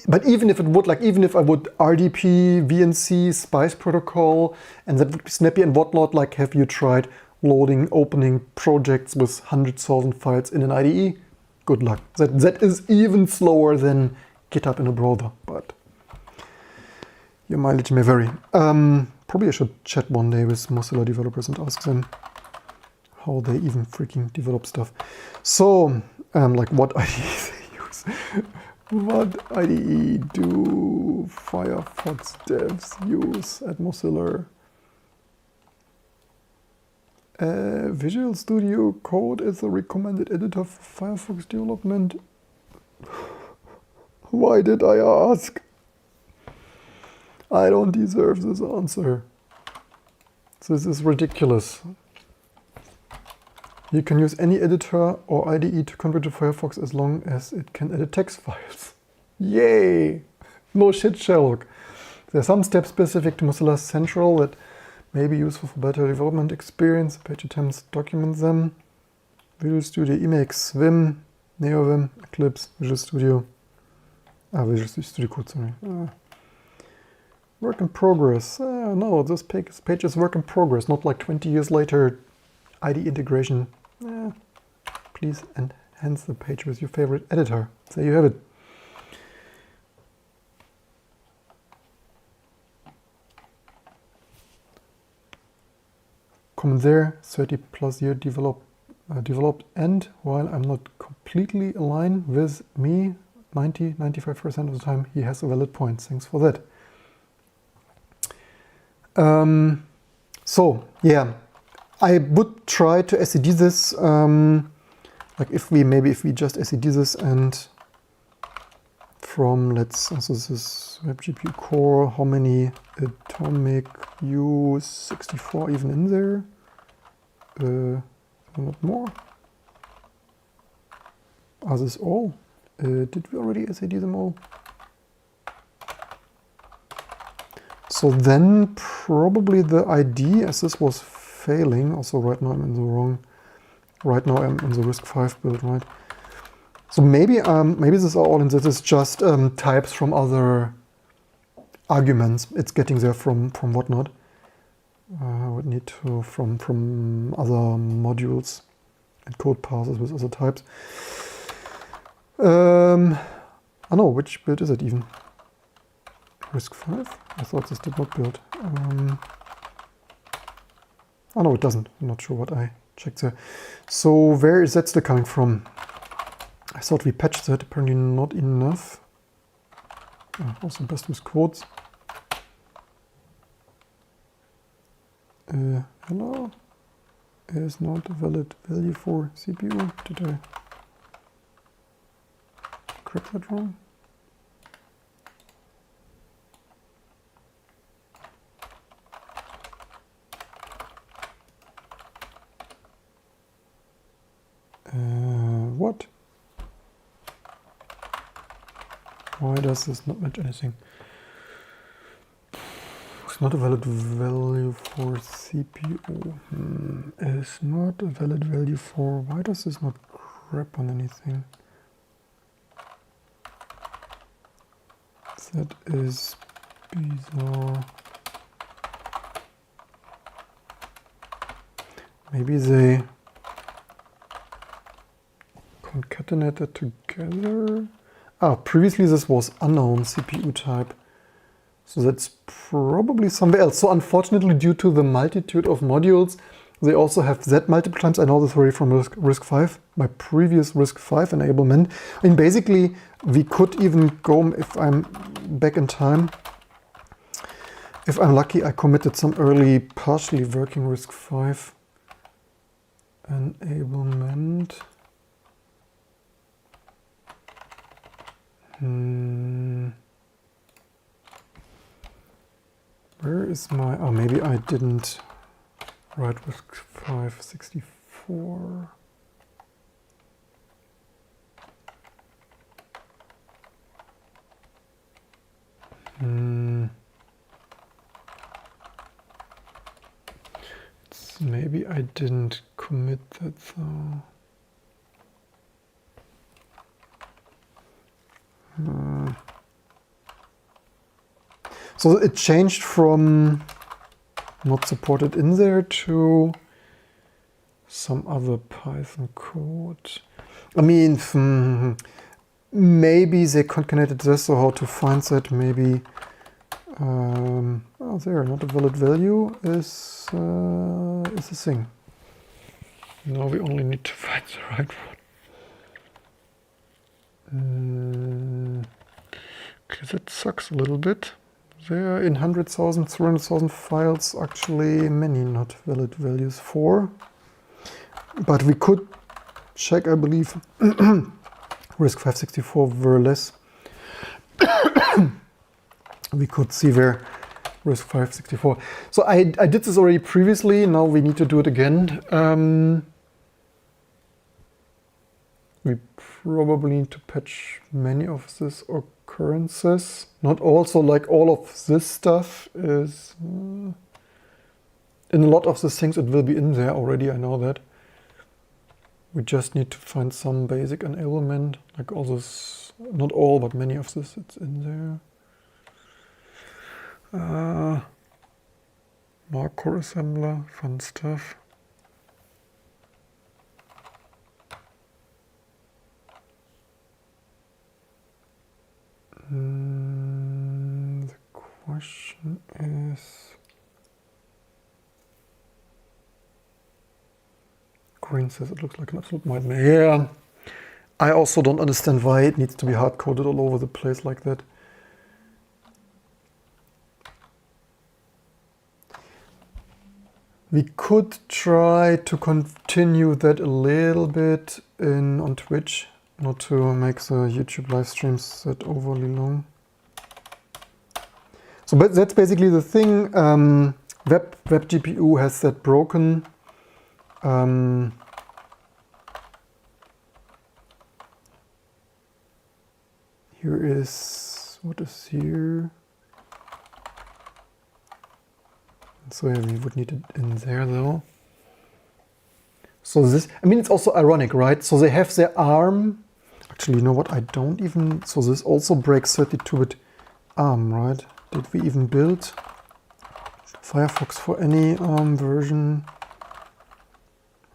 S1: But even if it would, like, even if I would RDP, VNC, Spice protocol, and that would be snappy and whatnot, like, have you tried loading, opening projects with 100,000 files in an IDE? Good luck. That is even slower than GitHub in a browser, but your mileage may vary. Probably I should chat one day with Mozilla developers and ask them how they even freaking develop stuff. So, like, what IDE they use. What IDE do Firefox devs use at Mozilla? Visual Studio Code is a recommended editor for Firefox development. Why did I ask? I don't deserve this answer. This is ridiculous. You can use any editor or IDE to convert to Firefox as long as it can edit text files. Yay! No shit, Sherlock. There are some steps specific to Mozilla Central that may be useful for better development experience. Page attempts document them. Visual Studio, Emacs, Vim, NeoVim, Eclipse, Visual Studio. Visual Studio Code, sorry. Work in progress. No, this page is work in progress, not like 20 years later IDE integration. Please enhance the page with your favorite editor. There you have it. Comment there, 30 plus year developed, and while I'm not completely aligned with me, 95% of the time he has a valid point. Thanks for that. So yeah, I would try to SED this, like if we just SED this and from, so this is WebGPU core, how many Atomic U64 even in there? Not more. Are this all? Did we already SED them all? So then probably the ID, as this was failing, also right now I'm in the wrong, right now I'm in the RISC-V build, right? So maybe this is all, and this is just types from other arguments. It's getting there from whatnot. I would need to from other modules and code parsers with other types. I know, which build is it even? RISC-V? I thought this did not build. Oh no, it doesn't. I'm not sure what I checked there. So where is that still coming from? I thought we patched that, apparently not enough. Also best with quotes. Hello? Is not a valid value for CPU. Did I grab that wrong? What? Why does this not match anything? It's not a valid value for CPU. It's not a valid value for... Why does this not grab on anything? That is bizarre. Maybe they concatenated together. Previously this was unknown CPU type. So that's probably somewhere else. So unfortunately, due to the multitude of modules, they also have that multiple times. I know this already from RISC-V, my previous RISC-V enablement. I mean, basically, we could even go, if I'm back in time, if I'm lucky, I committed some early partially working RISC-V enablement. Where is my... Oh, maybe I didn't write RISC-V 64. Maybe I didn't commit that though. So it changed from not supported in there to some other Python code. I mean, maybe they concatenated this, so how to find that? Maybe, oh, there, not a valid value is a thing. Now we only need to find the right one. Okay, that sucks a little bit. There are in 100,000, 300,000 files, actually many not valid values for. But we could check, I believe, RISC-V 64 were less. We could see where RISC-V 64. So I did this already previously, now we need to do it again. We probably need to patch many of these occurrences. Not also like all of this stuff is... in a lot of these things it will be in there already, I know that. We just need to find some basic enablement, like all this, not all, but many of this, it's in there. Marker assembler, fun stuff. The question is... Green says it looks like an absolute nightmare. Yeah, I also don't understand why it needs to be hard-coded all over the place like that. We could try to continue that a little bit on Twitch, not to make the YouTube live streams that overly long. So but that's basically the thing. Web GPU has that broken. Here is, what is here? So yeah, we would need it in there though. So this, I mean, it's also ironic, right? So they have their ARM. Actually, you know what? I don't even, so this also breaks 32-bit ARM, right? Did we even build Firefox for any ARM version?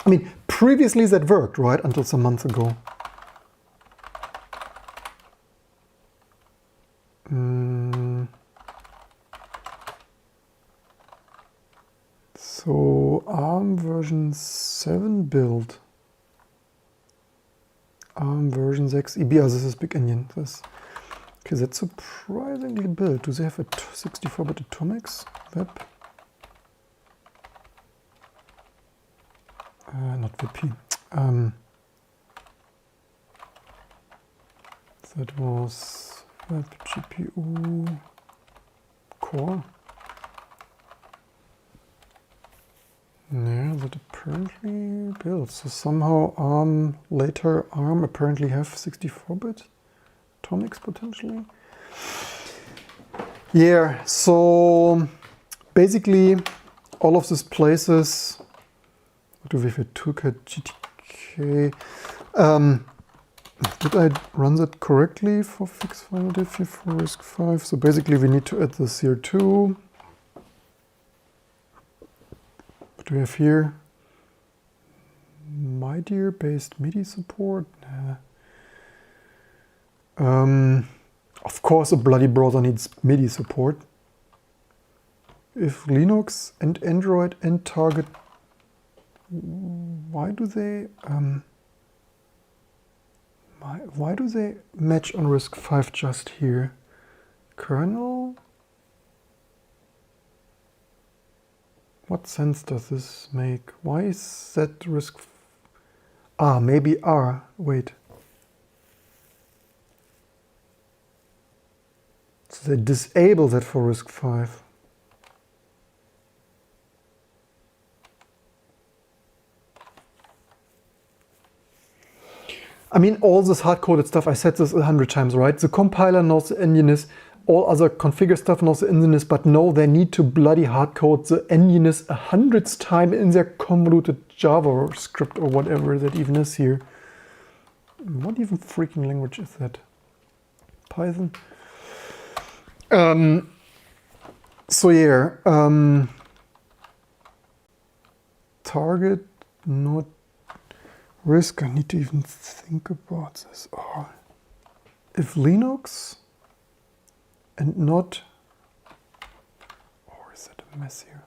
S1: I mean, previously that worked, right? Until some months ago. So ARM version 7 build. ARM version 6 EB, this is big Indian. Okay, that's surprisingly built. Do they have a 64-bit atomics web? Not WebP. That was web GPU core. Yeah, that apparently built. So somehow later ARM apparently have 64-bit atomics potentially. Yeah, so basically all of these places. What do we have? Toolkit GTK. Did I run that correctly for fixed final diff for RISC-V? So basically we need to add this here too. What do we have here? MIDI based MIDI support? Of course a bloody browser needs MIDI support. If Linux and Android and Target, why do they match on RISC-V just here? Kernel? What sense does this make? Why is that RISC? Maybe R. Wait. So they disable that for RISC-V. I mean, all this hard-coded stuff, I said this 100 times, right? The compiler knows the endianness, all other configure stuff knows the endianness, but no, they need to bloody hard-code the endianness 100th time in their convoluted JavaScript or whatever that even is here. What even freaking language is that? Python? So yeah, target, not RISC. I need to even think about this. Oh. If Linux and not, or is that a mess here?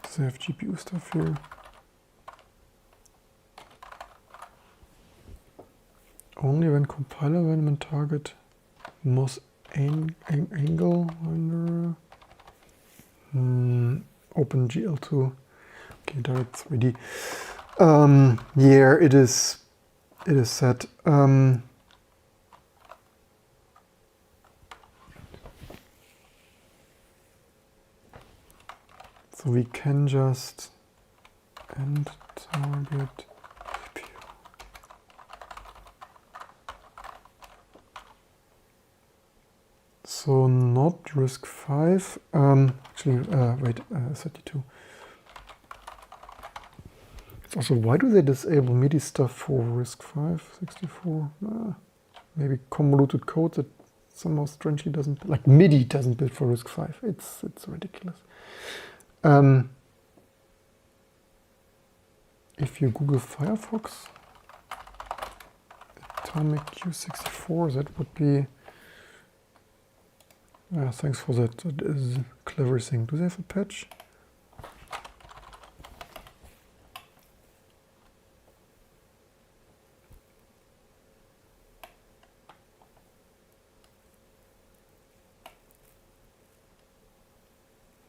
S1: Does it have GPU stuff here? Only when compiler when target most angle under OpenGL2. Okay, direct 3D. Yeah, it is set. So we can just end target. So not RISC-V, actually, wait, 32. It's also, why do they disable MIDI stuff for RISC-V 64? Maybe convoluted code that somehow strangely doesn't, like MIDI doesn't build for RISC-V. It's ridiculous. If you Google Firefox, Atomic Q64, that would be. Thanks for that. That is a clever thing. Do they have a patch?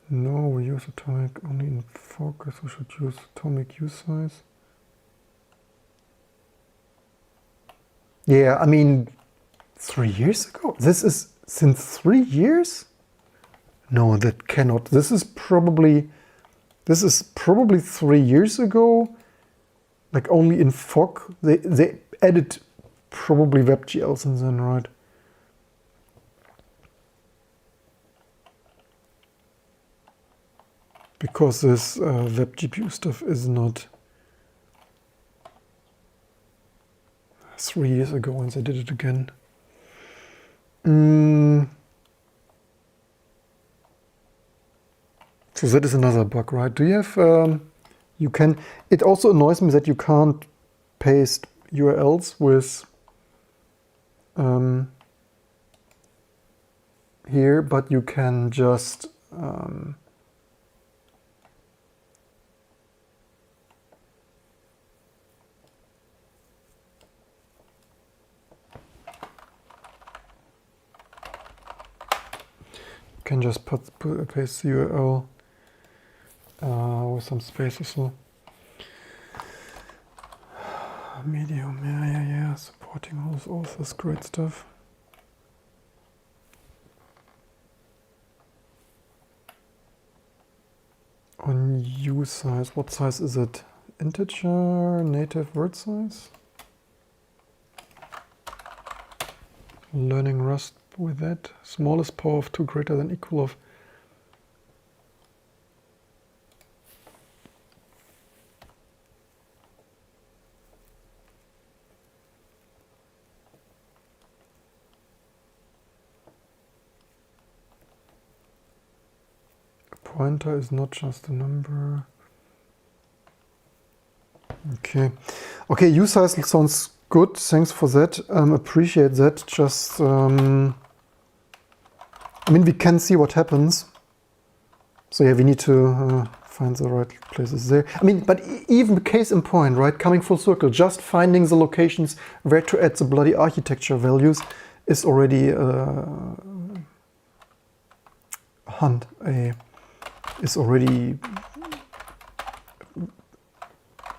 S1: No, we use atomic only in focus. We should use atomic U size. Yeah, I mean, 3 years ago? This is since 3 years? No, that cannot. This is probably 3 years ago. Like only in FOC. They added probably WebGL since then, right? Because this web GPU stuff is not 3 years ago and they did it again. So that is another bug, right? Do you have, you can, it also annoys me that you can't paste URLs with here, but you can just paste the URL with some spaces. So Medium, yeah, supporting all those authors, great stuff. On U size, what size is it? Integer, native word size? Learning Rust with that. Smallest power of 2 greater than equal of. A pointer is not just a number. Okay. Okay, U size sounds good. Thanks for that. Appreciate that. Just, I mean, we can see what happens. So yeah, we need to find the right places there. I mean, but even case in point, right? Coming full circle, just finding the locations where to add the bloody architecture values is already a hunt. Is already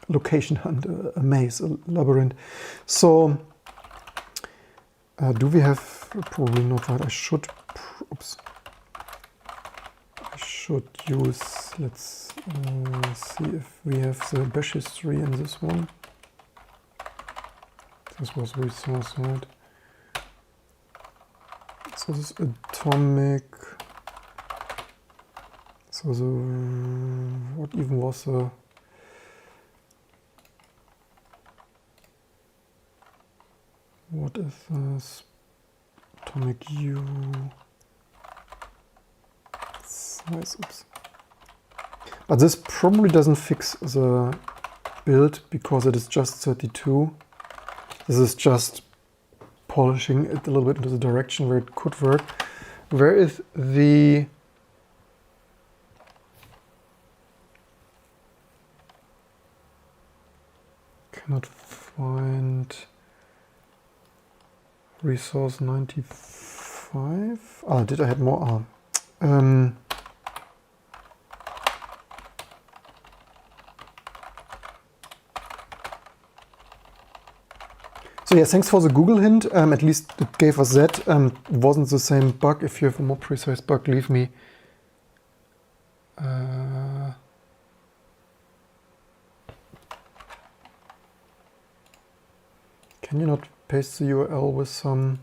S1: location hunt, a maze, a labyrinth. So do we have, probably not, right? I should, oops. I should use, let's see if we have the bash history in this one. This was resource, right? So this is atomic. So the, what even was the, what is this? Atomic U size, oops. But this probably doesn't fix the build because it is just 32. This is just polishing it a little bit into the direction where it could work. Where is the, cannot find resource 95. Ah, did I have more? So yeah, thanks for the Google hint. At least it gave us that. It wasn't the same bug. If you have a more precise bug, leave me. Can you not paste the URL with some?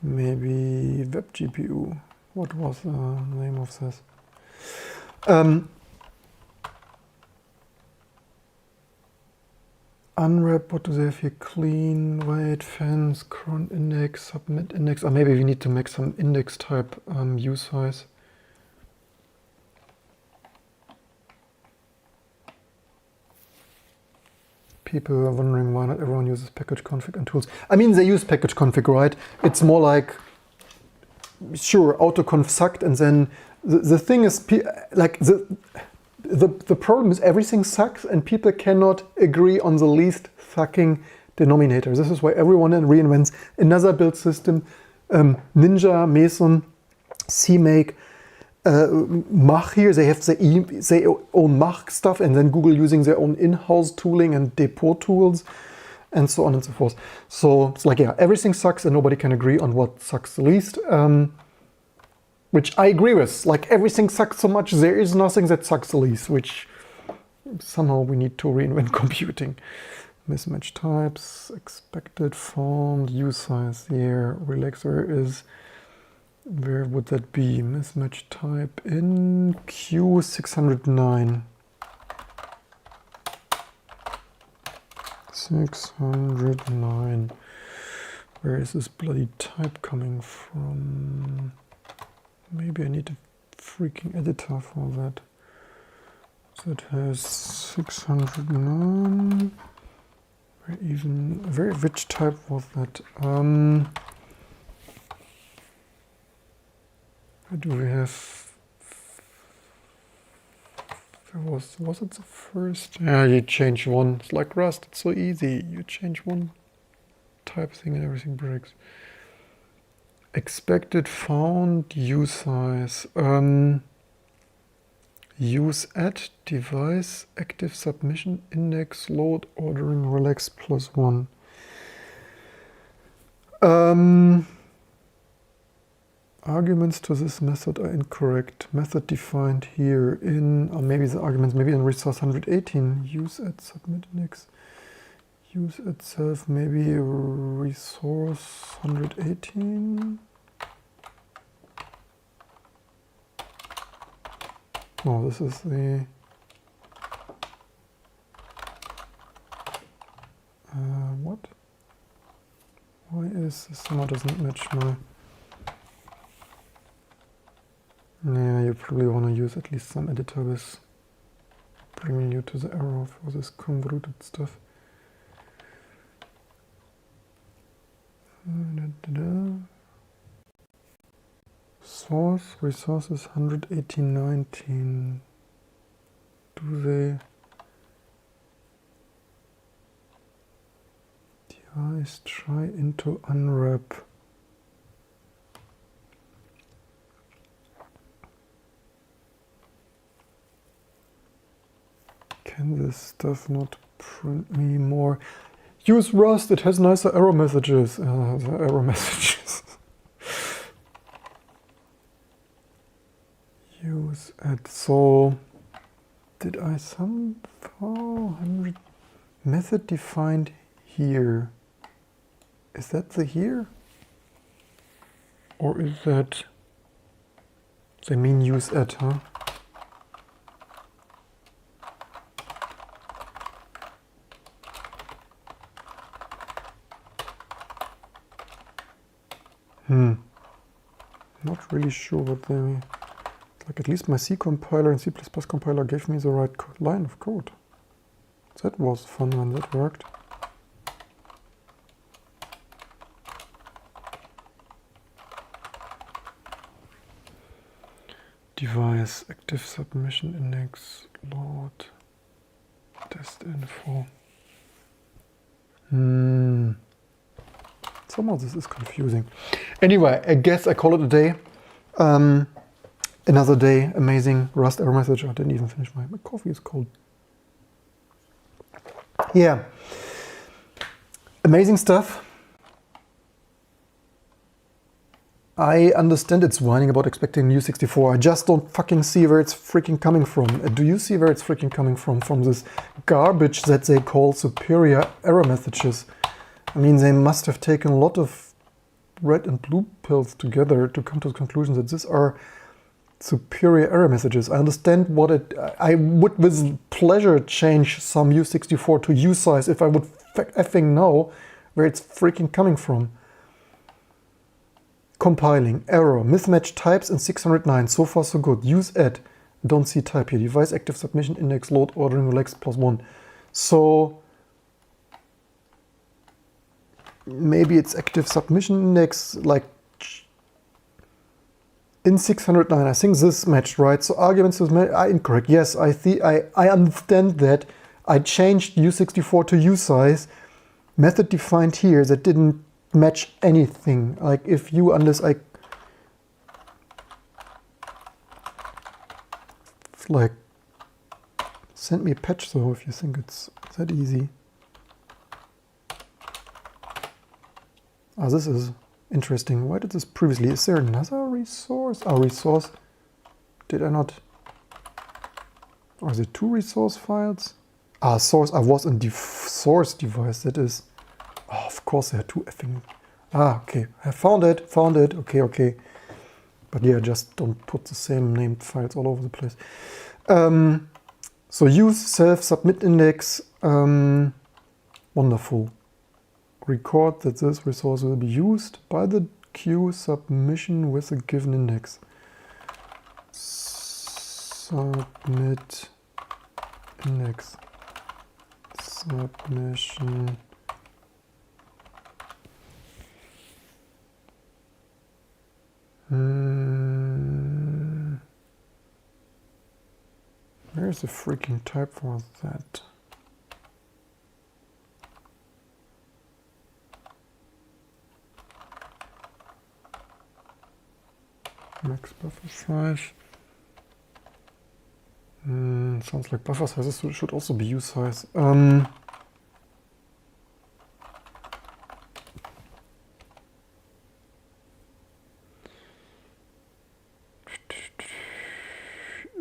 S1: Maybe web GPU. What was the name of this? Unwrap, what do they have here? Clean, wait, fence, current index, submit index. Or maybe we need to make some index type U size. People are wondering why not everyone uses package config and tools. I mean, they use package config, right? It's more like, sure, autoconf sucked, and then the thing is, like the problem is everything sucks and people cannot agree on the least sucking denominator. This is why everyone reinvents another build system. Ninja, Meson, CMake, Mach here, they have their own Mach stuff, and then Google using their own in-house tooling and depot tools, and so on and so forth. So it's like, yeah, everything sucks and nobody can agree on what sucks the least. Which I agree with. Like, everything sucks so much, there is nothing that sucks the least, which somehow we need to reinvent computing. Mismatch types, expected font, U size here, relaxer is, where would that be? Mismatch type in Q609. 609. Where is this bloody type coming from? Maybe I need a freaking editor for that. that has 609. Which type was that? Do we have? Was it the first? Yeah, you change one. It's like Rust. It's so easy. You change one type thing and everything breaks. Expected found use size. Use at device active submission index load ordering relax +1. Arguments to this method are incorrect. Method defined here in, or maybe the arguments, maybe in resource 118. Use at submit index. Use itself, maybe resource 118. No, this is the what? Why is this somehow doesn't match my? Yeah, you probably want to use at least some editor with bringing you to the error for this convoluted stuff. Source resources 118.19. Do they device try into unwrap? Can this stuff not print me more? Use Rust, it has nicer error messages. The error messages. Use at, so did I somehow 100 method defined here? Is that the here? Or is that, they mean use at, huh? Not really sure what they mean. Like at least my C compiler and C++ compiler gave me the right line of code. That was fun when that worked. Device active submission index load test info. Somehow this is confusing. Anyway, I guess I call it a day. Another day, amazing Rust error message. I didn't even finish my coffee is cold. Yeah, amazing stuff. I understand it's whining about expecting new 64. I just don't fucking see where it's freaking coming from. Do you see where it's freaking coming from? From this garbage that they call superior error messages. I mean, they must have taken a lot of red and blue pills together to come to the conclusion that these are superior error messages. I understand what it... I would with pleasure change some U64 to U size if I would effing know where it's freaking coming from. Compiling, error, mismatched types in 609, so far so good. Use at, don't see type here. Device active submission index load ordering relax +1. So maybe it's active submission index like in 609. I think this matched, right? So arguments are incorrect. Yes, I understand that. I changed U64 to U size. Method defined here that didn't match anything. Like if you, unless I, it's like, send me a patch though if you think it's that easy. Ah, this is interesting. Why did this previously? Is there another resource? Ah, resource. Did I not? Are there two resource files? Ah, source. I was in the source device. That is. Oh, of course, there are two effing. Ah, okay. I found it. Found it. Okay, okay. But yeah, just don't put the same named files all over the place. So use self submit index. Wonderful. Record that this resource will be used by the queue submission with a given index. Submit index submission where's the freaking type for that? Max buffer size. Sounds like buffer sizes should also be usize.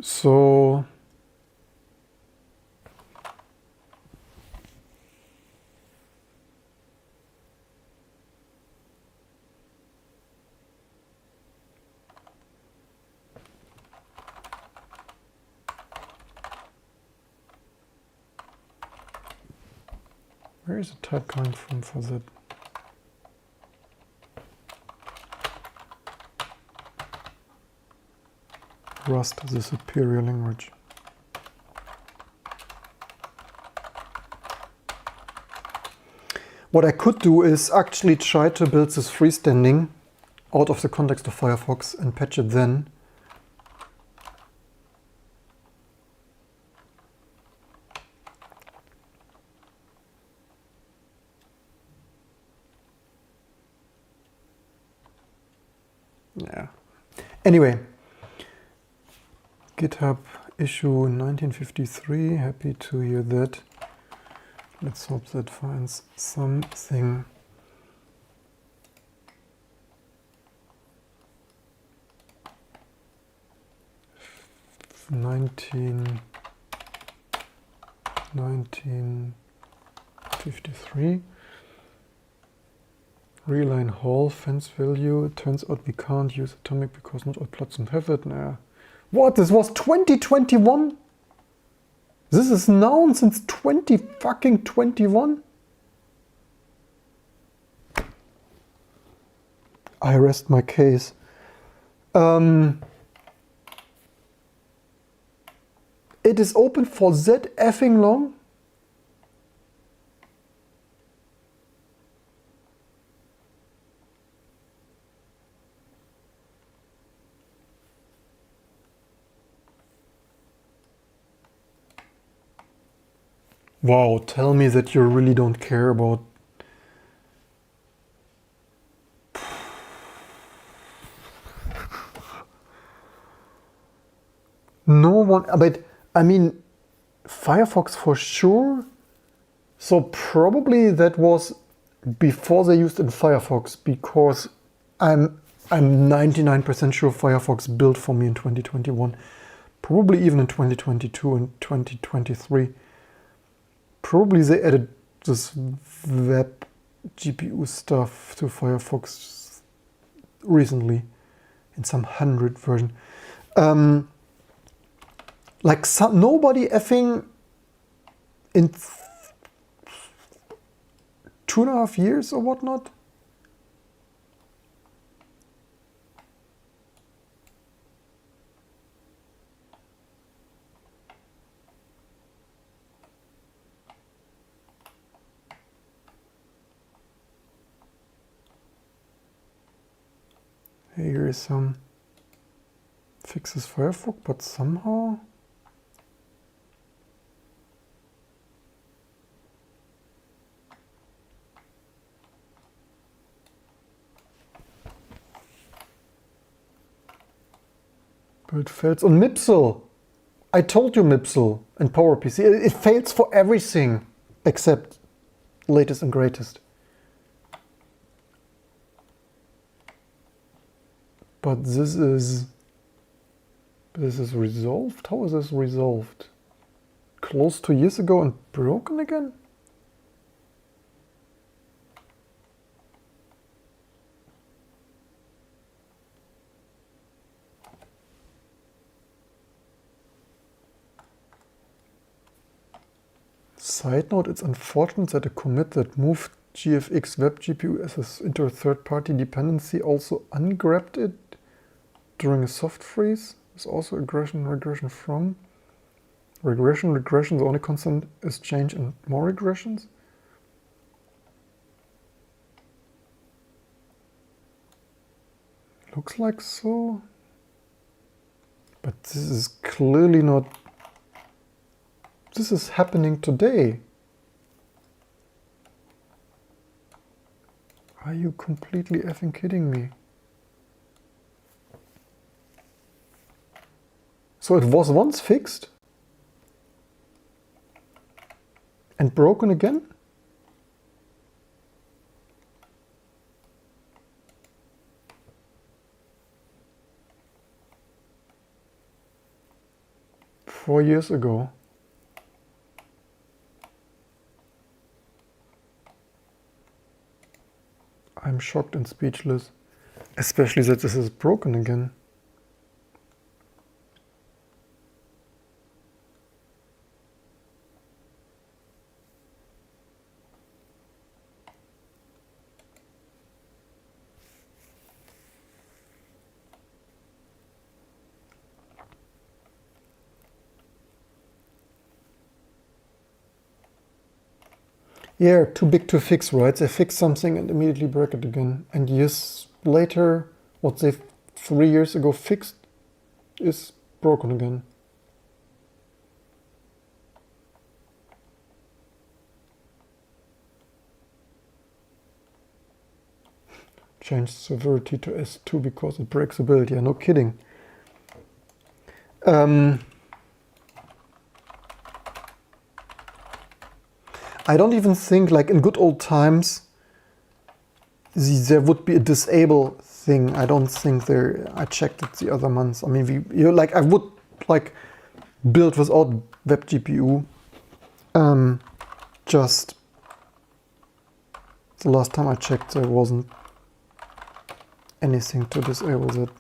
S1: So where is the type coming from for that? Rust is a superior language. What I could do is actually try to build this freestanding out of the context of Firefox and patch it then. Yeah. Anyway, GitHub issue 1953. Happy to hear that. Let's hope that finds something. Nineteen 1953. Reline Hall fence value. It turns out we can't use atomic because not all platforms have it. Nah. What? This was 2021? This is known since 2021? I rest my case. It is open for that effing long? Wow, tell me that you really don't care about... No one, but I mean, Firefox for sure. So probably that was before they used it in Firefox, because I'm 99% sure Firefox built for me in 2021. Probably even in 2022 and 2023. Probably they added this web GPU stuff to Firefox recently in some 100 version. Like nobody effing in 2.5 years or whatnot. Here is some fixes Firefox, but somehow but it fails on Mipsel. I told you Mipsel and PowerPC. It fails for everything except latest and greatest. But this is resolved? How is this resolved? Close 2 years ago and broken again? Side note, it's unfortunate that a commit that moved GFX web GPU into a third-party dependency also ungrabbed it during a soft freeze. There's also regression from. regression, the only constant is change and more regressions. Looks like so. But this is clearly not... This is happening today. Are you completely effing kidding me? So it was once fixed and broken again? Four years ago. I'm shocked and speechless, especially that this is broken again. Yeah, too big to fix, right? They fix something and immediately break it again. And years later, what they 3 years ago fixed is broken again. Change severity to S2 because it breaks ability. Yeah, no kidding. I don't even think, like in good old times, there would be a disable thing. I don't think there. I checked it the other months. I mean, like I would like build without web GPU. Just the last time I checked, there wasn't anything to disable that.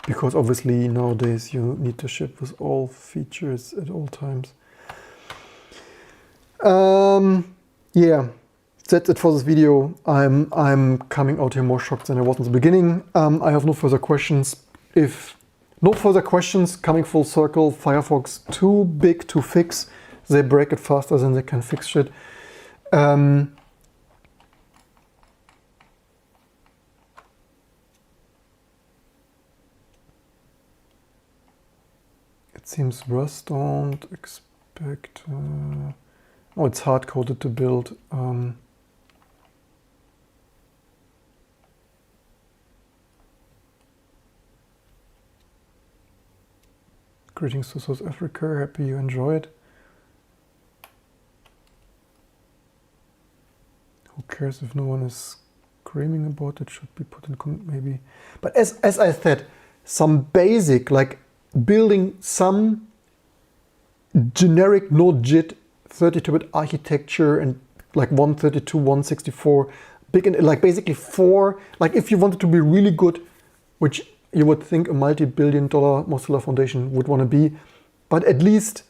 S1: Because obviously nowadays you need to ship with all features at all times. Yeah, that's it for this video. I'm coming out here more shocked than I was in the beginning. I have no further questions. If no further questions, coming full circle, Firefox too big to fix. They break it faster than they can fix shit. It seems worse. Don't expect... oh, it's hard-coded to build. Greetings to South Africa. Happy you enjoyed. Who cares if no one is screaming about it? Should be put in maybe. But as I said, some basic, like building some generic no-JIT 32-bit architecture and like 132, 164, big and like basically 4, like if you wanted to be really good, which you would think a multi-billion-dollar Mozilla Foundation would want to be, but at least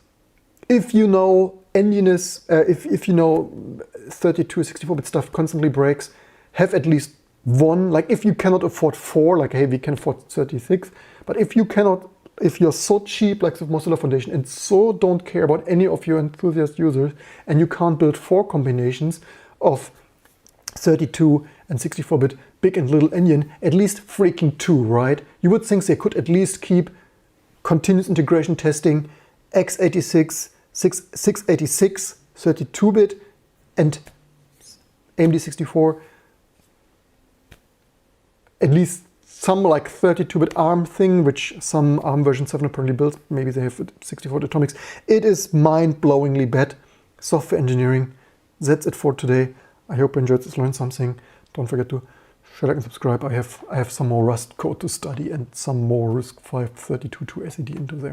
S1: if you know endianness, if you know 32, 64-bit stuff constantly breaks, have at least one. Like if you cannot afford 4, like hey, we can afford 36, but if you cannot, if you're so cheap like the Mozilla Foundation and so don't care about any of your enthusiast users and you can't build 4 combinations of 32 and 64-bit big and little endian, at least freaking 2, right? You would think they could at least keep continuous integration testing, x86, 686, 32-bit and AMD 64, at least some like 32-bit ARM thing, which some ARM version 7 apparently built. Maybe they have 64 atomics. It is mind-blowingly bad. Software engineering. That's it for today. I hope you enjoyed this, learned something. Don't forget to share, like, and subscribe. I have some more Rust code to study and some more RISC-V 32 to SED into there.